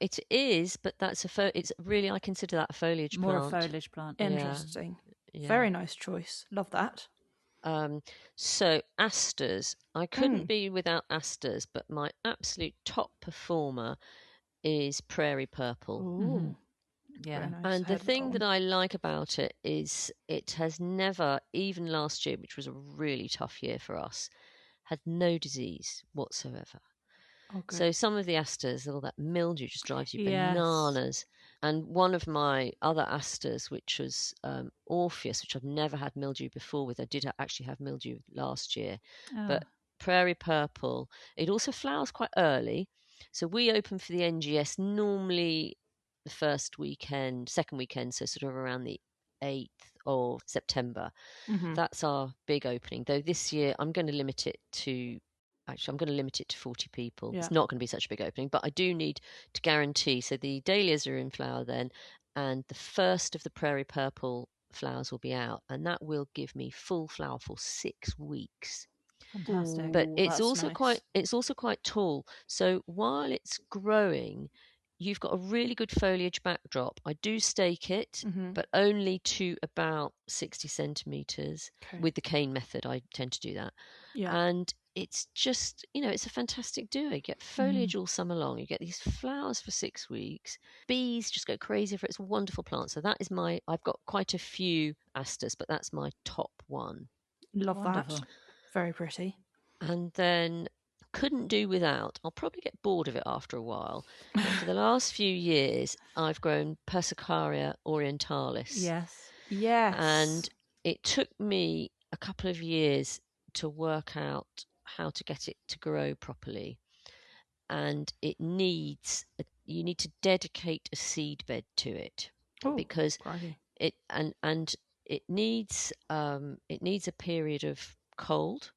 It is, but that's it's really, I consider that a foliage plant. More a foliage plant. Interesting. Yeah. Very nice choice. Love that. So asters. I couldn't be without asters, but my absolute top performer is prairie purple. Ooh. Yeah. Nice. And the thing that I like about it is it has never, even last year, which was a really tough year for us, had no disease whatsoever. Oh, so some of the asters, all that mildew just drives you bananas. And one of my other asters, which was Orpheus, which I've never had mildew before with, I did actually have mildew last year, but prairie purple, it also flowers quite early. So we open for the NGS normally the second weekend, so sort of around the 8th of September. That's our big opening. Though this year I'm going to limit it to 40 people. It's not going to be such a big opening, but I do need to guarantee. So the dahlias are in flower then, and the first of the prairie purple flowers will be out, and that will give me full flower for 6 weeks. Fantastic. But it's also quite tall. So while it's growing, you've got a really good foliage backdrop. I do stake it, but only to about 60 centimetres. Okay. With the cane method, I tend to do that. Yeah. And it's just, it's a fantastic duo. You get foliage all summer long. You get these flowers for 6 weeks. Bees just go crazy for it. It's a wonderful plant. So that is I've got quite a few asters, but that's my top one. Love that. Very pretty. And then couldn't do without. I'll probably get bored of it after a while. But for the last few years, I've grown Persicaria orientalis. Yes. And it took me a couple of years to work out how to get it to grow properly. And you need to dedicate a seed bed to it. Because it needs a period of cold.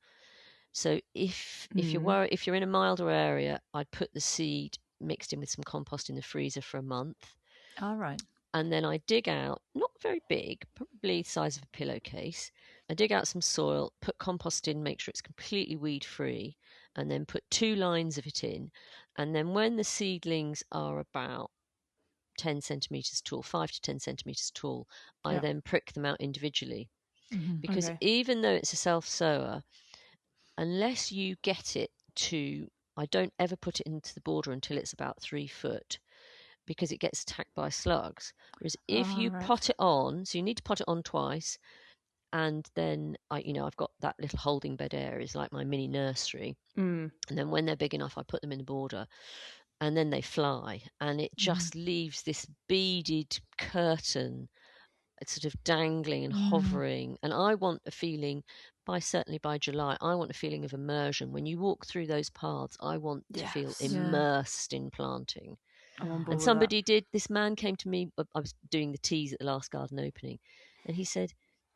So if you're in a milder area, I'd put the seed mixed in with some compost in the freezer for a month. All right. And then I dig out, not very big, probably the size of a pillowcase. I dig out some soil, put compost in, make sure it's completely weed free, and then put 2 lines of it in. And then when the seedlings are about 10 centimetres tall, 5 to 10 centimetres tall, I then prick them out individually. Because even though it's a self-sower, unless you get it to, I don't ever put it into the border until it's about 3 foot, because it gets attacked by slugs. Whereas if you pot it on, so you need to pot it on twice, And then I've got that little holding bed areas like my mini nursery. And then when they're big enough, I put them in the border, and then they fly, and it just leaves this beaded curtain. It's sort of dangling and hovering, and I want a feeling certainly by July, I want a feeling of immersion. When you walk through those paths, I want to feel immersed in planting. And this man came to me, I was doing the teas at the last garden opening, and he said,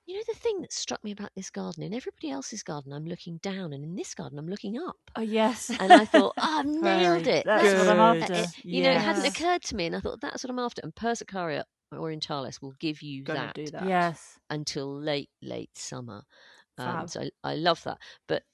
you know, the thing that struck me about this garden, in everybody else's garden I'm looking down, and in this garden I'm looking up. Oh, yes. And I thought, I've nailed it. That's what I'm after. It hadn't occurred to me, and I thought, that's what I'm after. And Persicaria orientalis will give you that. Yes. Until late summer. So I love that. But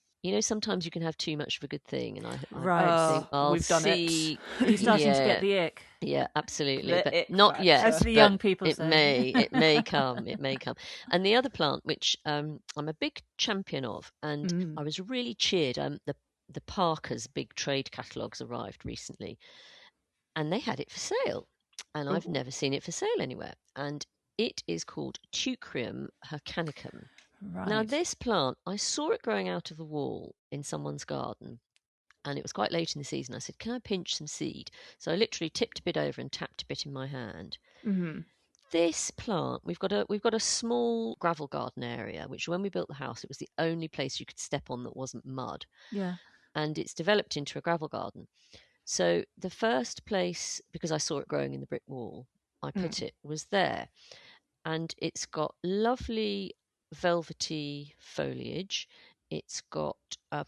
sometimes you can have too much of a good thing, and I think we've done it. You're starting to get the ick. Yeah, absolutely, The but ick not factor. yet. As the young people it say. It may come. It may come. And the other plant, which I'm a big champion of, and I was really cheered. The Parker's big trade catalogues arrived recently, and they had it for sale, and I've never seen it for sale anywhere. And it is called Teucrium hircanicum. Right. Now, this plant, I saw it growing out of the wall in someone's garden, and it was quite late in the season. I said, can I pinch some seed? So I literally tipped a bit over and tapped a bit in my hand. This plant, we've got a small gravel garden area, which when we built the house, it was the only place you could step on that wasn't mud. Yeah. And it's developed into a gravel garden. So the first place, because I saw it growing in the brick wall, I put it, was there. And it's got lovely velvety foliage. It's got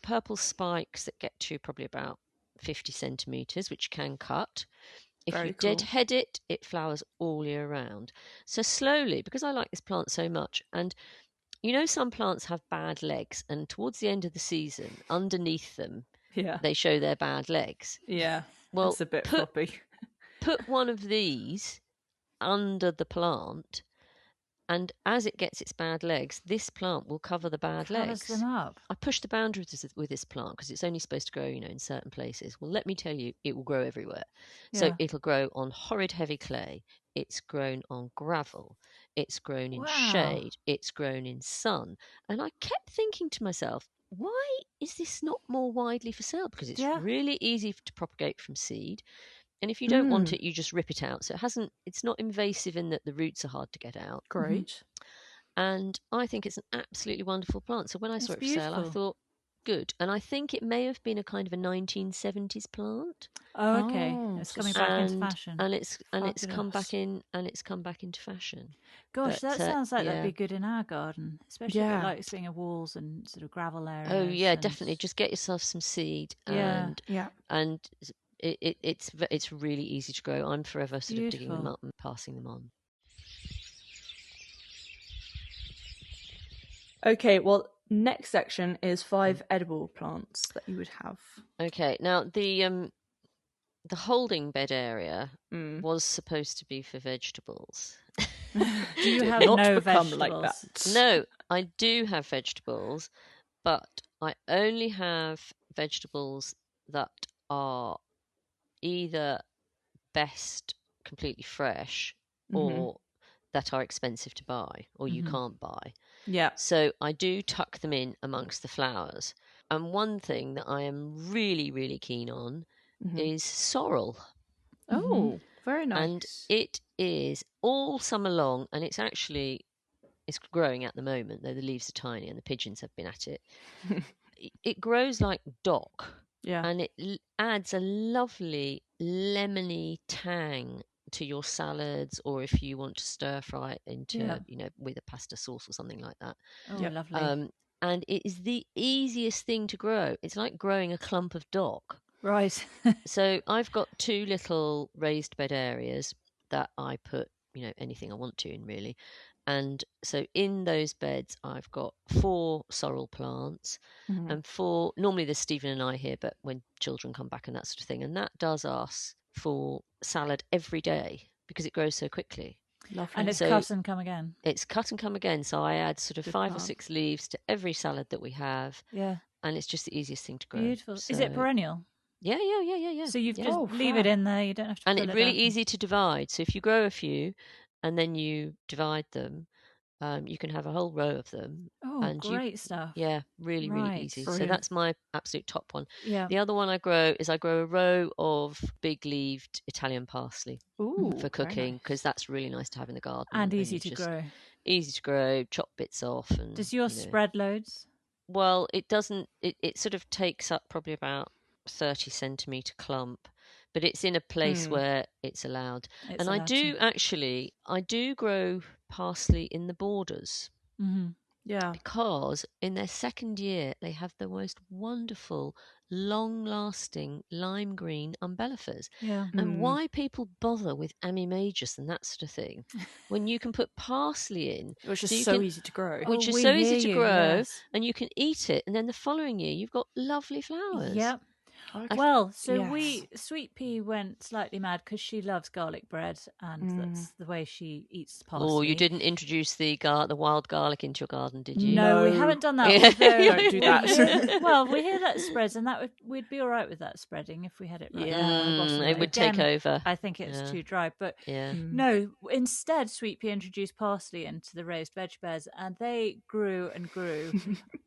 purple spikes that get to probably about 50 centimetres, which can cut. If you deadhead it, it flowers all year round. So slowly, because I like this plant so much, and some plants have bad legs, and towards the end of the season, underneath them, they show their bad legs. Yeah, well, it's a bit floppy. Put one of these under the plant, and as it gets its bad legs, this plant will cover the bad legs. Covers them up. I push the boundaries with this plant because it's only supposed to grow, in certain places. Well, let me tell you, it will grow everywhere. Yeah. So it'll grow on horrid heavy clay. It's grown on gravel. It's grown in shade. It's grown in sun. And I kept thinking to myself, why is this not more widely for sale? Because it's really easy to propagate from seed. And if you don't want it, you just rip it out. So it's not invasive in that the roots are hard to get out. Great. And I think it's an absolutely wonderful plant. So when I saw it for sale, I thought, good. And I think it may have been a kind of a 1970s plant. Oh, okay. It's coming back into fashion. And it's come back into fashion. Gosh, that sounds like that'd be good in our garden, especially if it likes being wools and sort of gravel areas. Oh yeah, definitely. Just get yourself some seed and it's really easy to grow. I'm forever sort of digging them up and passing them on. Okay, well, next section is 5 edible plants that you would have. Okay, now the holding bed area was supposed to be for vegetables. Do you have no vegetables? Like that? No, I do have vegetables, but I only have vegetables that are either best completely fresh or that are expensive to buy or you can't buy. Yeah. So I do tuck them in amongst the flowers. And one thing that I am really, really keen on is sorrel. Oh, very nice. And it is all summer long, and it's growing at the moment, though the leaves are tiny and the pigeons have been at it. It grows like dock. Yeah. And it adds a lovely lemony tang to your salads, or if you want to stir fry it into, with a pasta sauce or something like that. Oh, lovely. And it is the easiest thing to grow. It's like growing a clump of dock. Right. So I've got 2 little raised bed areas that I put, anything I want to in really. And so in those beds, I've got 4 sorrel plants and 4, normally there's Stephen and I here, but when children come back and that sort of thing, and that does us for salad every day because it grows so quickly. Lovely. And it's cut and come again. It's cut and come again. So I add sort of 5 or 6 leaves to every salad that we have. Yeah. And it's just the easiest thing to grow. Beautiful. So, is it perennial? Yeah. So you just leave it in there. You don't have to. And it's really easy to divide. So if you grow a few, and then you divide them, You can have a whole row of them. Oh, and great stuff. Yeah, really, really easy. Brilliant. So that's my absolute top one. Yeah. The other one I grow a row of big-leaved Italian parsley for cooking, because that's really nice to have in the garden. And easy to grow. Easy to grow, chop bits off. And does yours spread loads? Well, it doesn't. It sort of takes up probably about 30 centimetre clump, but it's in a place where it's allowed. And I do grow parsley in the borders. Mm-hmm. Yeah. Because in their second year, they have the most wonderful, long-lasting lime green umbellifers. Yeah. And why people bother with Amimajus and that sort of thing, when you can put parsley in, which is so easy to grow, yes. and you can eat it, and then the following year you've got lovely flowers. Yep. Well, so Sweet Pea went slightly mad because she loves garlic bread, and that's the way she eats parsley. Oh, you didn't introduce the wild garlic into your garden, did you? No, we haven't done that. Don't do that. Well, we hear that spreads, and we'd be all right with that spreading if we had it right. It would take over. I think it's too dry, but no. Instead, Sweet Pea introduced parsley into the raised veg beds, and they grew and grew.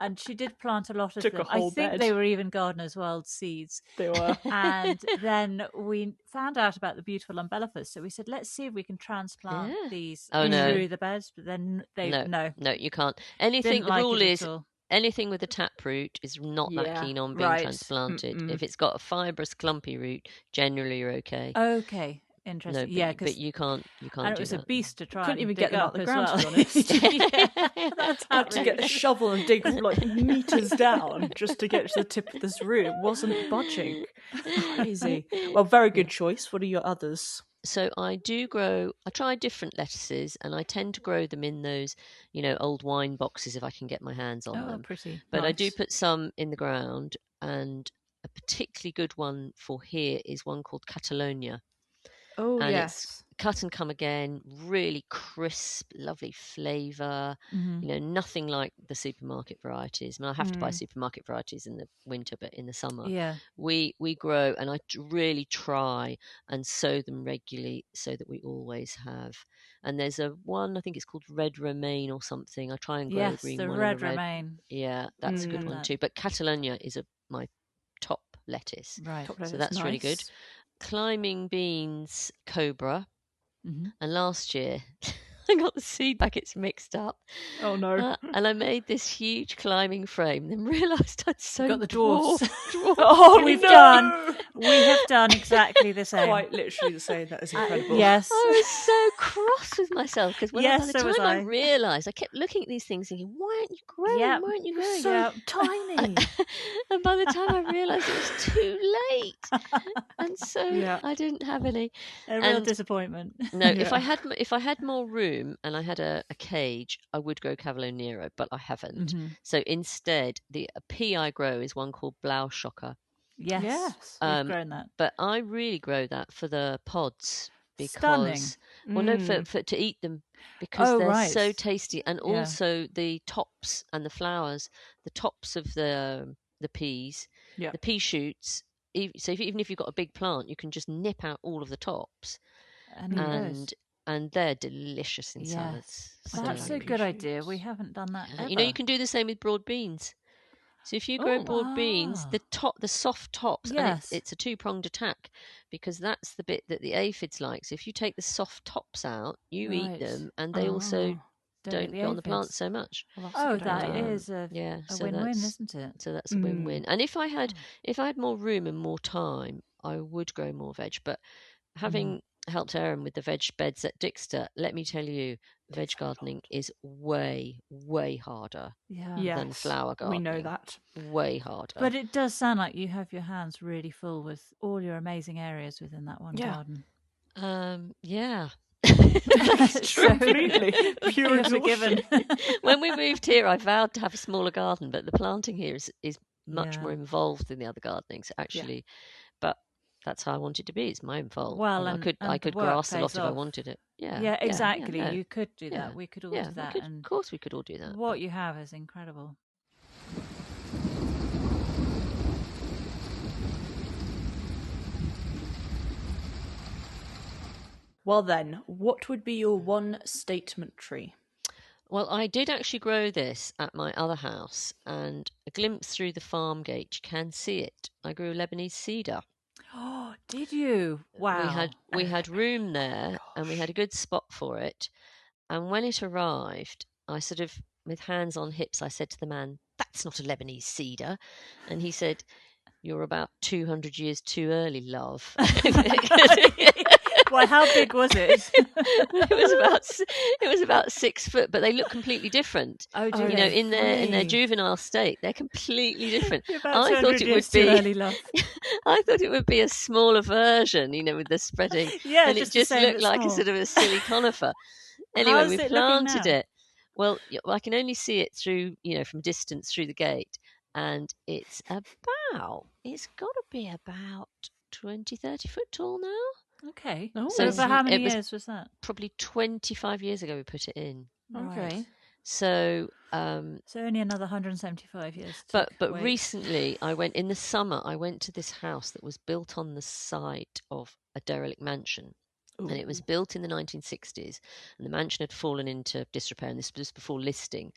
And she did plant a lot of them. I think they were even Gardener's Wild seeds. They were. And then we found out about the beautiful umbellifers, so we said, let's see if we can transplant these through the beds. But then no, you can't. Anything. The rule is anything with a taproot is not that keen on being transplanted. If it's got a fibrous, clumpy root, generally you're okay. Okay. Interesting. No, but you can't. And it was a beast to try. Couldn't even get them out the ground. Well. To be honest, had to get a shovel and dig like meters down just to get to the tip of this root. It wasn't budging. Crazy. Well, very good choice. What are your others? So I try different lettuces, and I tend to grow them in those, old wine boxes if I can get my hands on them. Pretty. But nice. I do put some in the ground, and a particularly good one for here is one called Catalonia. Oh, and yes. It's cut and come again, really crisp, lovely flavour. Nothing like the supermarket varieties. I mean, I have to buy supermarket varieties in the winter, but in the summer, we grow, and I really try and sow them regularly so that we always have. And there's one, I think it's called Red Romaine or something. I try and grow a green one. Yes, the Red Romaine. Yeah, that's a good one too. But Catalonia is my top lettuce. Right. So that's really good. Climbing beans cobra, and last year I got the seed packets mixed up. Oh no! And I made this huge climbing frame, then realised I'd sown got the dwarfs. Oh, we have done exactly the same. Quite literally the same. That is incredible. Yes, I was so cross with myself because by the time I realised, I kept looking at these things thinking, "Why aren't you growing? Yep. Why aren't you growing?" So tiny. And by the time I realised, it was too late, and so I didn't have any. A real disappointment. No, if I had more room and I had a cage, I would grow Cavolo Nero, but I haven't. So instead, the pea I grow is one called Blauschocker. Yes, we've grown that. But I really grow that for the pods because, for to eat them because they're so tasty, and also the tops and the flowers, the tops of the peas, the pea shoots. So even if you've got a big plant, you can just nip out all of the tops, and they're delicious in salads. That's a good idea. We haven't done that ever. You can do the same with broad beans. So if you grow broad beans, the soft tops, and it's a two-pronged attack because that's the bit that the aphids like. So if you take the soft tops out, you eat them, and they also don't get on the plant so much. Well, that is a win-win, isn't it? So that's a win-win. And if I had more room and more time, I would grow more veg. But having helped Erin with the veg beds at Dixter, let me tell you, veg gardening is way, way harder than flower gardening. We know that. Way harder. But it does sound like you have your hands really full with all your amazing areas within that one garden. Yeah. That's true. Completely. Pure forgiven. When we moved here, I vowed to have a smaller garden, but the planting here is much more involved than the other gardenings, actually. But that's how I want it to be. It's my own fault. Well, I could grass a lot if I wanted it. Yeah, exactly. You could do that. We could all do that. Of course, we could all do that. What you have is incredible. Well then, what would be your one statement tree? Well, I did actually grow this at my other house, and a glimpse through the farm gate, you can see it. I grew Lebanese cedar. Oh, did you? Wow. We had room there, and we had a good spot for it. And when it arrived, I sort of, with hands on hips, I said to the man, "That's not a Lebanese cedar," and he said, "You're about 200 years too early, love." Well, how big was it? It was about 6 foot, but they look completely different. Oh, do you know, in their juvenile state, they're completely different. I thought it would be early, love. I thought it would be a smaller version, you know, with the spreading. Yeah, and it just looked like a sort of a silly conifer. Anyway, we planted it. Well, I can only see it through, you know, from distance through the gate, and it's got to be about 20, 30 foot tall now. Okay. Oh. So for how many years was that? Probably 25 years ago we put it in. Okay. Right. So only another 175 years. But recently in the summer, I went to this house that was built on the site of a derelict mansion. Ooh. And it was built in the 1960s, and the mansion had fallen into disrepair, and this was before listing.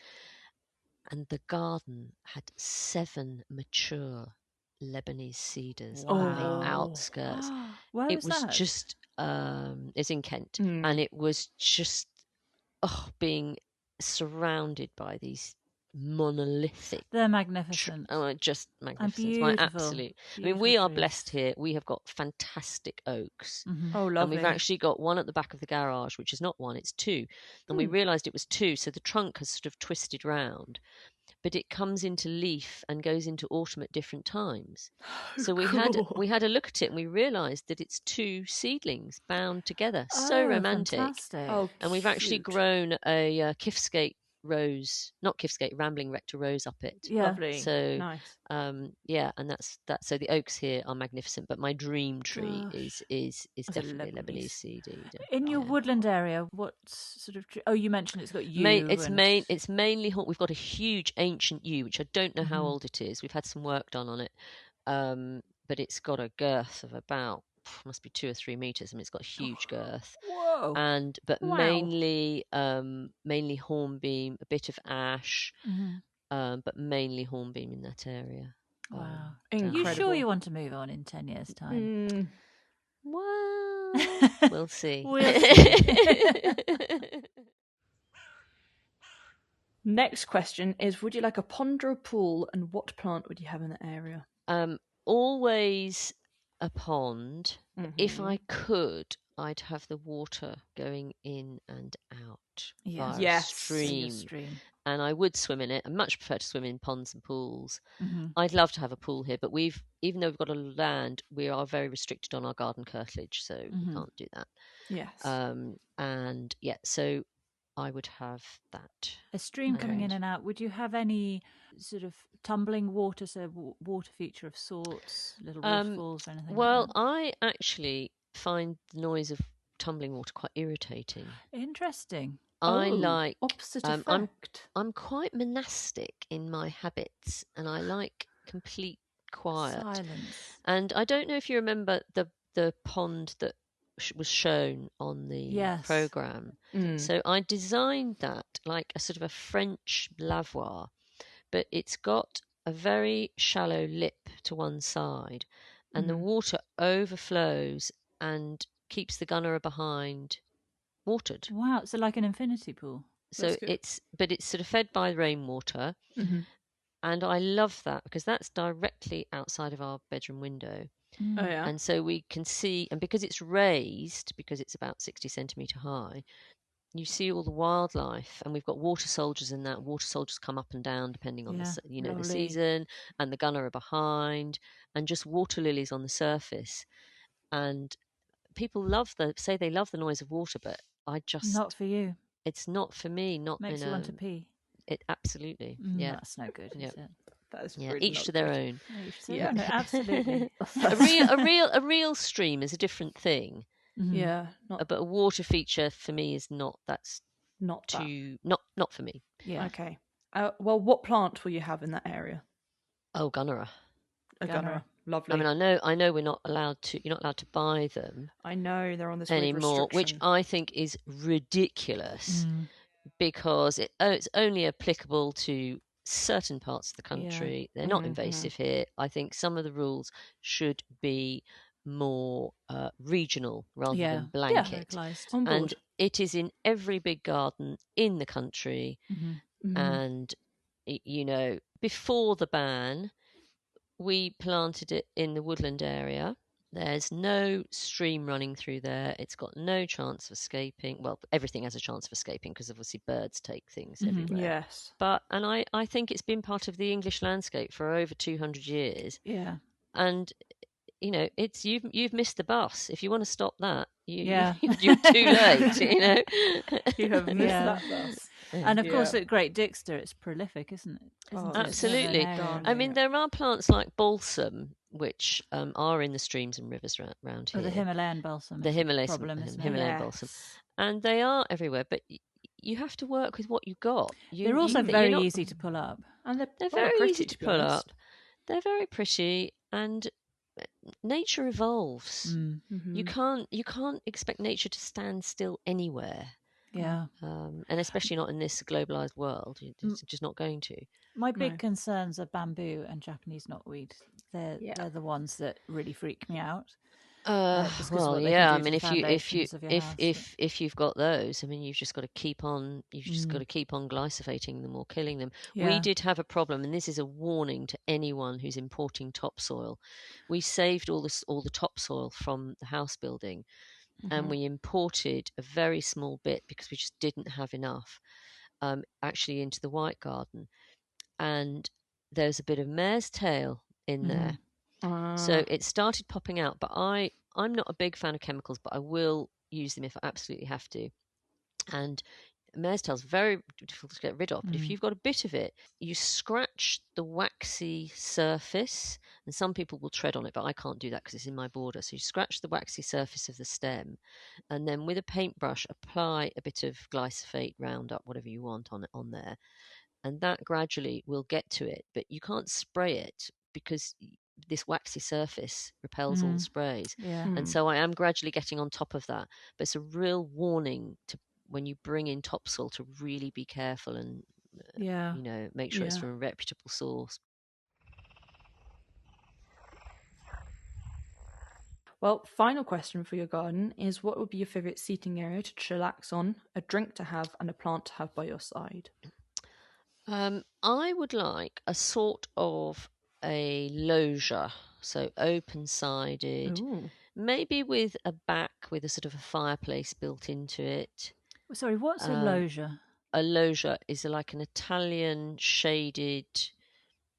And the garden had 7 mature Lebanese cedars on the outskirts. Where it was that? Just it's in Kent, and it was just being surrounded by these monolithic. They're magnificent. Just magnificent. And beautiful. Absolute. I mean, we are blessed here. We have got fantastic oaks. Mm-hmm. Oh, lovely. And we've actually got one at the back of the garage, which is not one, it's 2. And we realised it was 2, so the trunk has sort of twisted round. But it comes into leaf and goes into autumn at different times. So we had a look at it, and we realised that it's 2 seedlings bound together. So romantic. Fantastic. And we've actually grown a Kifskate rose, not Kifskate, rambling rector rose up it. Yeah. Lovely. So nice. And that's that. So the oaks here are magnificent, but my dream tree is definitely a Lebanese seed. In your woodland area, what sort of tree? Oh, you mentioned it's got yew. It's mainly we've got a huge ancient yew, which I don't know how old it is. We've had some work done on it, but it's got a girth of about must be 2 or 3 meters. I mean, it's got a huge girth. Whoa! Mainly hornbeam, a bit of ash, but mainly hornbeam in that area. Wow! Incredible. You sure you want to move on in 10 years' time? Well, we'll see. Next question is: would you like a pond or a pool, and what plant would you have in the area? Always a pond. If I could, I'd have the water going in and out via a stream. And I would swim in it. I much prefer to swim in ponds and pools. I'd love to have a pool here, but even though we've got a land, we are very restricted on our garden curtilage, so we can't do that. Yes. So I would have that. A stream coming in and out. Would you have any sort of tumbling water, so water feature of sorts, little waterfalls or anything? Well, like that? I actually find the noise of tumbling water quite irritating. Interesting. I like opposite effect. I'm quite monastic in my habits, and I like complete quiet. Silence. And I don't know if you remember the pond that was shown on the program. So I designed that like a sort of a French lavoir, but it's got a very shallow lip to one side, and the water overflows and keeps the gunnerer behind watered. Wow, so like an infinity pool. So it's sort of fed by rainwater, and I love that because that's directly outside of our bedroom window. Oh yeah. And so we can see, and because it's raised, because it's about 60 centimetre high, you see all the wildlife, and we've got water soldiers in that. Water soldiers come up and down depending on the season, and the gunner are behind, and just water lilies on the surface. And people say they love the noise of water, but I just not for you. It's not for me. Not makes you want to pee. It absolutely. That's no good. Is it? That is each to their own. Yeah, no, absolutely. a real stream is a different thing. Yeah, but a water feature for me is not. That's not not for me. Yeah. Okay. Well, what plant will you have in that area? Oh, gunnera. A gunnera. Lovely. I mean, I know we're not allowed to. You're not allowed to buy them. I know they're on this anymore, which I think is ridiculous. because it's only applicable to certain parts of the country. They're not invasive here. I think some of the rules should be more regional rather than blanket. And it is in every big garden in the country. And, you know, before the ban, we planted it in the woodland area. There's no stream running through there. It's got no chance of escaping. Well, everything has a chance of escaping because obviously birds take things everywhere. Yes. But, and I think it's been part of the English landscape for over 200 years. Yeah. And, you know, it's you've missed the bus. If you want to stop that, you're too late, you know. You have missed that bus. And of course, at Great Dixter, it's prolific, isn't it? Absolutely. I mean, there are plants like balsam, which are in the streams and rivers around here. The Himalayan balsam. The Himalayan balsam. And they are everywhere, but you have to work with what you've got. They're also very easy to pull up. And they're very easy to pull up. They're very pretty, and nature evolves. You can't expect nature to stand still anywhere. Yeah. And especially not in this globalized world. It's just not going to. My big concerns are bamboo and Japanese knotweed. They're the ones that really freak me out. Well, yeah. I mean, if you've got those, I mean, you've just got to keep on. You've just got to keep on glyphosating them or killing them. Yeah. We did have a problem, and this is a warning to anyone who's importing topsoil. We saved all the topsoil from the house building. And we imported a very small bit because we just didn't have enough actually into the white garden. And there's a bit of mare's tail in there. So it started popping out. But I'm not a big fan of chemicals, but I will use them if I absolutely have to. And mare's tail is very difficult to get rid of. But if you've got a bit of it, you scratch the waxy surface, and some people will tread on it, but I can't do that because it's in my border. So you scratch the waxy surface of the stem, and then with a paintbrush apply a bit of glyphosate, Roundup, whatever you want on there, and that gradually will get to it. But you can't spray it because this waxy surface repels all the sprays. And so I am gradually getting on top of that. But it's a real warning to when you bring in topsoil to really be careful and you know, make sure it's from a reputable source. Well, final question for your garden is, what would be your favourite seating area to chillax on, a drink to have, and a plant to have by your side? I would like a sort of a loggia, so open-sided, maybe with a back with a sort of a fireplace built into it. Sorry, what's a loggia? A loggia is like an Italian shaded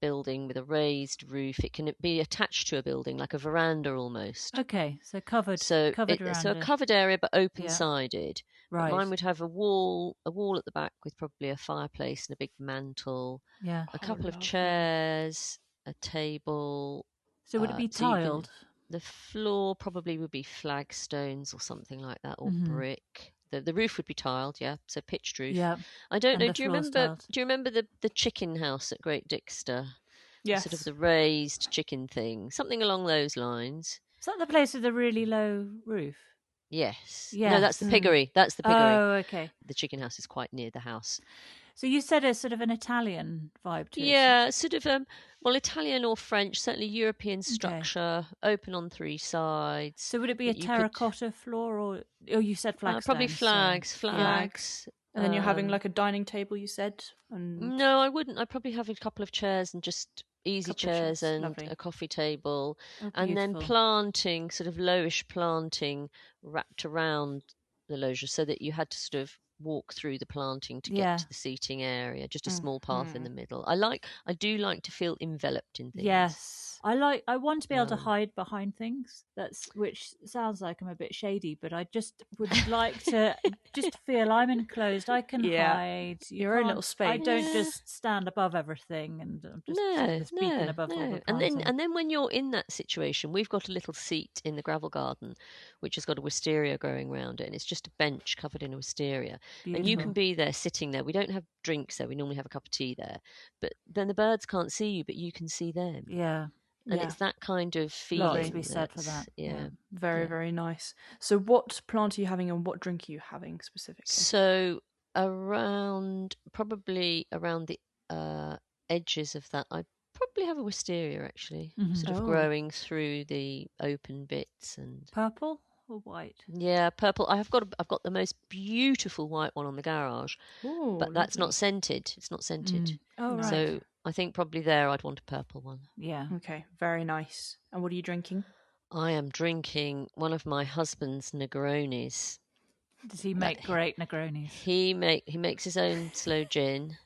building with a raised roof. It can be attached to a building, like a veranda almost. Okay, so covered. So a covered area, but open-sided. Right. But mine would have a wall at the back with probably a fireplace and a big mantle. Yeah. A couple of chairs, a table. So would it be tiled? The floor probably would be flagstones or something like that, or brick. The roof would be tiled, so pitched roof. Yeah. I don't know. Do you remember the chicken house at Great Dixter? Yes. Sort of the raised chicken thing, something along those lines. Is that the place with the really low roof? Yes. No, that's the piggery. That's the piggery. Oh, okay. The chicken house is quite near the house. So you said a sort of an Italian vibe to it. Yeah, sort of Italian or French, certainly European structure, open on three sides. So would it be a terracotta floor, or you said flags? Probably flags. And then you're having like a dining table, you said? No, I wouldn't. I'd probably have a couple of chairs and just easy chairs and a coffee table. And then planting, sort of lowish planting wrapped around the loggia so that you had to sort of walk through the planting to get to the seating area, just a small path in the middle. I do like to feel enveloped in things. Yes. I want to be able to hide behind things. Which sounds like I'm a bit shady, but I just would like to just feel I'm enclosed. I can hide. Your own little space. I don't just stand above everything and I'm just beacon above all the planting. And then when you're in that situation, we've got a little seat in the gravel garden which has got a wisteria growing around it, and it's just a bench covered in a wisteria. Beautiful. And you can be there sitting there. We don't have drinks there. We normally have a cup of tea there. But then the birds can't see you, but you can see them. Yeah. And it's that kind of feeling. Lots to be said for that. Yeah. Very, very nice. So what plant are you having and what drink are you having specifically? So probably around the edges of that, I probably have a wisteria actually, sort of growing through the open bits. And purple or white? Yeah, purple. I've got the most beautiful white one on the garage, but that's not scented. It's not scented. Oh, right. So I think probably there I'd want a purple one. Yeah. Okay, very nice. And what are you drinking? I am drinking one of my husband's Negronis. Does he make great Negronis? He makes his own slow gin,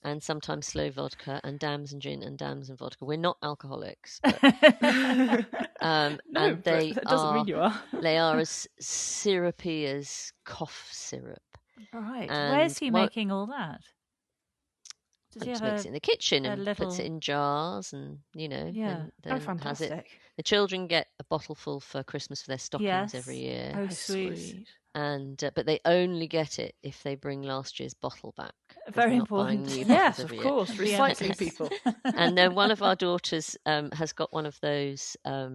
and sometimes slow vodka, and dams and gin and dams and vodka. We're not alcoholics, but, and that doesn't mean you are. They are as syrupy as cough syrup. Right. Where's he making all that? Does he makes it in the kitchen and puts it in jars, and then fantastic. Has it. The children get a bottle full for Christmas for their stockings every year. Oh, sweet. And but they only get it if they bring last year's bottle back. Very important. Yes, of course, recycling people. And then one of our daughters has got one of those. Well,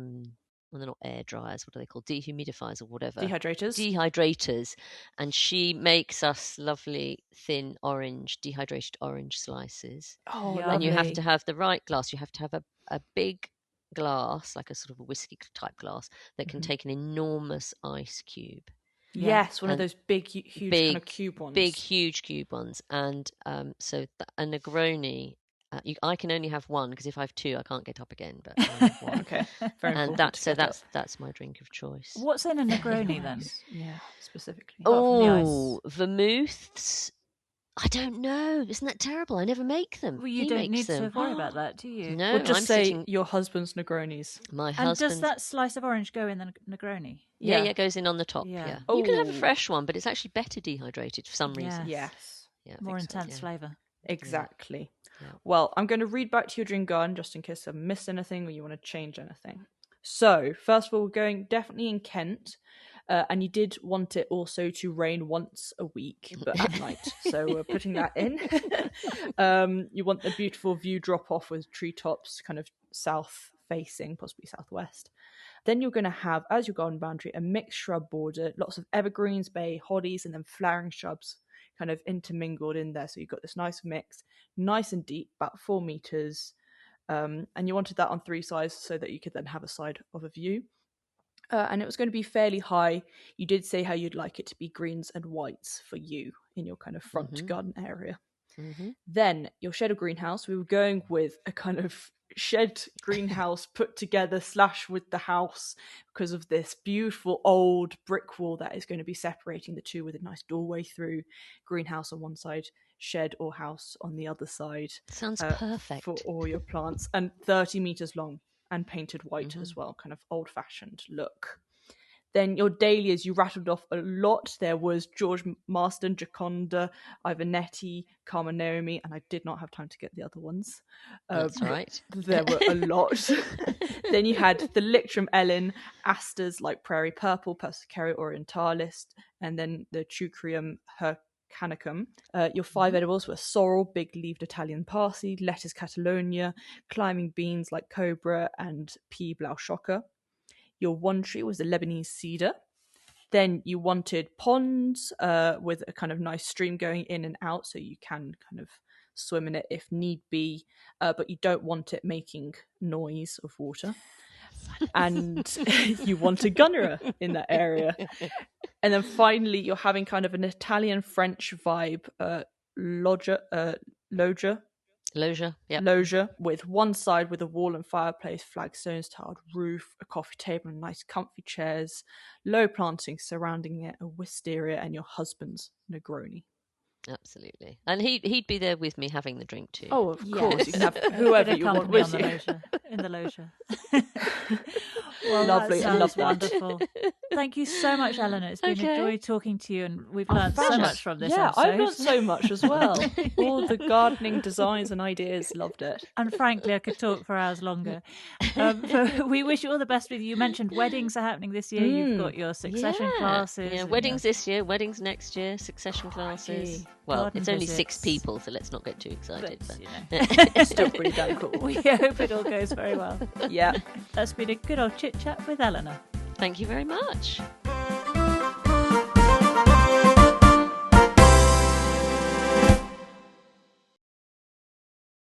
they're not air dryers. What are they called? Dehumidifiers or whatever. Dehydrators. And she makes us lovely thin dehydrated orange slices. Oh, lovely. And you have to have the right glass. You have to have a big glass, like a sort of a whiskey type glass, that can take an enormous ice cube. Yes, one of those big, huge kind of cube ones. Big, huge cube ones. And so a Negroni, I can only have one, because if I have two, I can't get up again. But I have one. Okay, very important. And that's my drink of choice. What's in a Negroni then? Yeah, specifically. Oh, vermouths. I don't know. Isn't that terrible? I never make them. Well, you don't need to worry about that, do you? No, we'll just say your husband's Negronis. My husband's. And does that slice of orange go in the Negroni? Yeah, it goes in on the top. Yeah. You can have a fresh one, but it's actually better dehydrated for some reason. Yes. Yeah, more intense flavour. Exactly. Yeah. Well, I'm going to read back to your drink garden just in case I've missed anything or you want to change anything. So, first of all, we're going definitely in Kent. And you did want it also to rain once a week, but at night. So we're putting that in. You want the beautiful view drop off with treetops kind of south facing, possibly southwest. Then you're going to have, as your garden boundary, a mixed shrub border, lots of evergreens, bay, hollies, and then flowering shrubs kind of intermingled in there. So you've got this nice mix, nice and deep, about 4 meters. And you wanted that on 3 sides so that you could then have a side of a view. And it was going to be fairly high. You did say how you'd like it to be greens and whites for you in your kind of front garden area. Then your shed or greenhouse, we were going with a kind of shed greenhouse put together / with the house, because of this beautiful old brick wall that is going to be separating the two, with a nice doorway through. Greenhouse on one side, shed or house on the other side. Sounds perfect for all your plants, and 30 meters long. And painted white as well, kind of old-fashioned look. Then your dahlias, you rattled off a lot. There was George Marston, Gioconda, Ivanetti, Karma Naomi, and I did not have time to get the other ones. That's right. There were a lot. Then you had the Lictrum Ellen, asters like Prairie Purple, Persicaria orientalis, and then the Teucrium Canicum. Your 5 edibles were sorrel, big-leaved Italian parsley, lettuce Catalonia, climbing beans like cobra, and P. blauschocker. Your 1 tree was the Lebanese cedar. Then you wanted ponds with a kind of nice stream going in and out, so you can kind of swim in it if need be, but you don't want it making noise of water. And you want a gunnera in that area. And then finally, you're having kind of an Italian-French vibe, loggia, with one side with a wall and fireplace, flagstones, tiled roof, a coffee table and nice comfy chairs, low planting surrounding it, a wisteria, and your husband's Negroni. Absolutely. And he'd be there with me having the drink too. Oh, of course. You can have whoever you want with you. In the loggia. Well, lovely. I love that. Wonderful. Thank you so much, Eleanor. It's been a joy talking to you, and we've learned so much from this episode. I've learned so much as well. All the gardening designs and ideas, loved it. And frankly, I could talk for hours longer. We wish you all the best with you. You mentioned weddings are happening this year. You've got your succession classes. Yeah, weddings this year, weddings next year, succession classes. Well, Garden it's only visits. 6 people, so let's not get too excited. But, It's still pretty damn cool. We hope it all goes very well. Yeah. That's been a good old chit-chat with Eleanor. Thank you very much.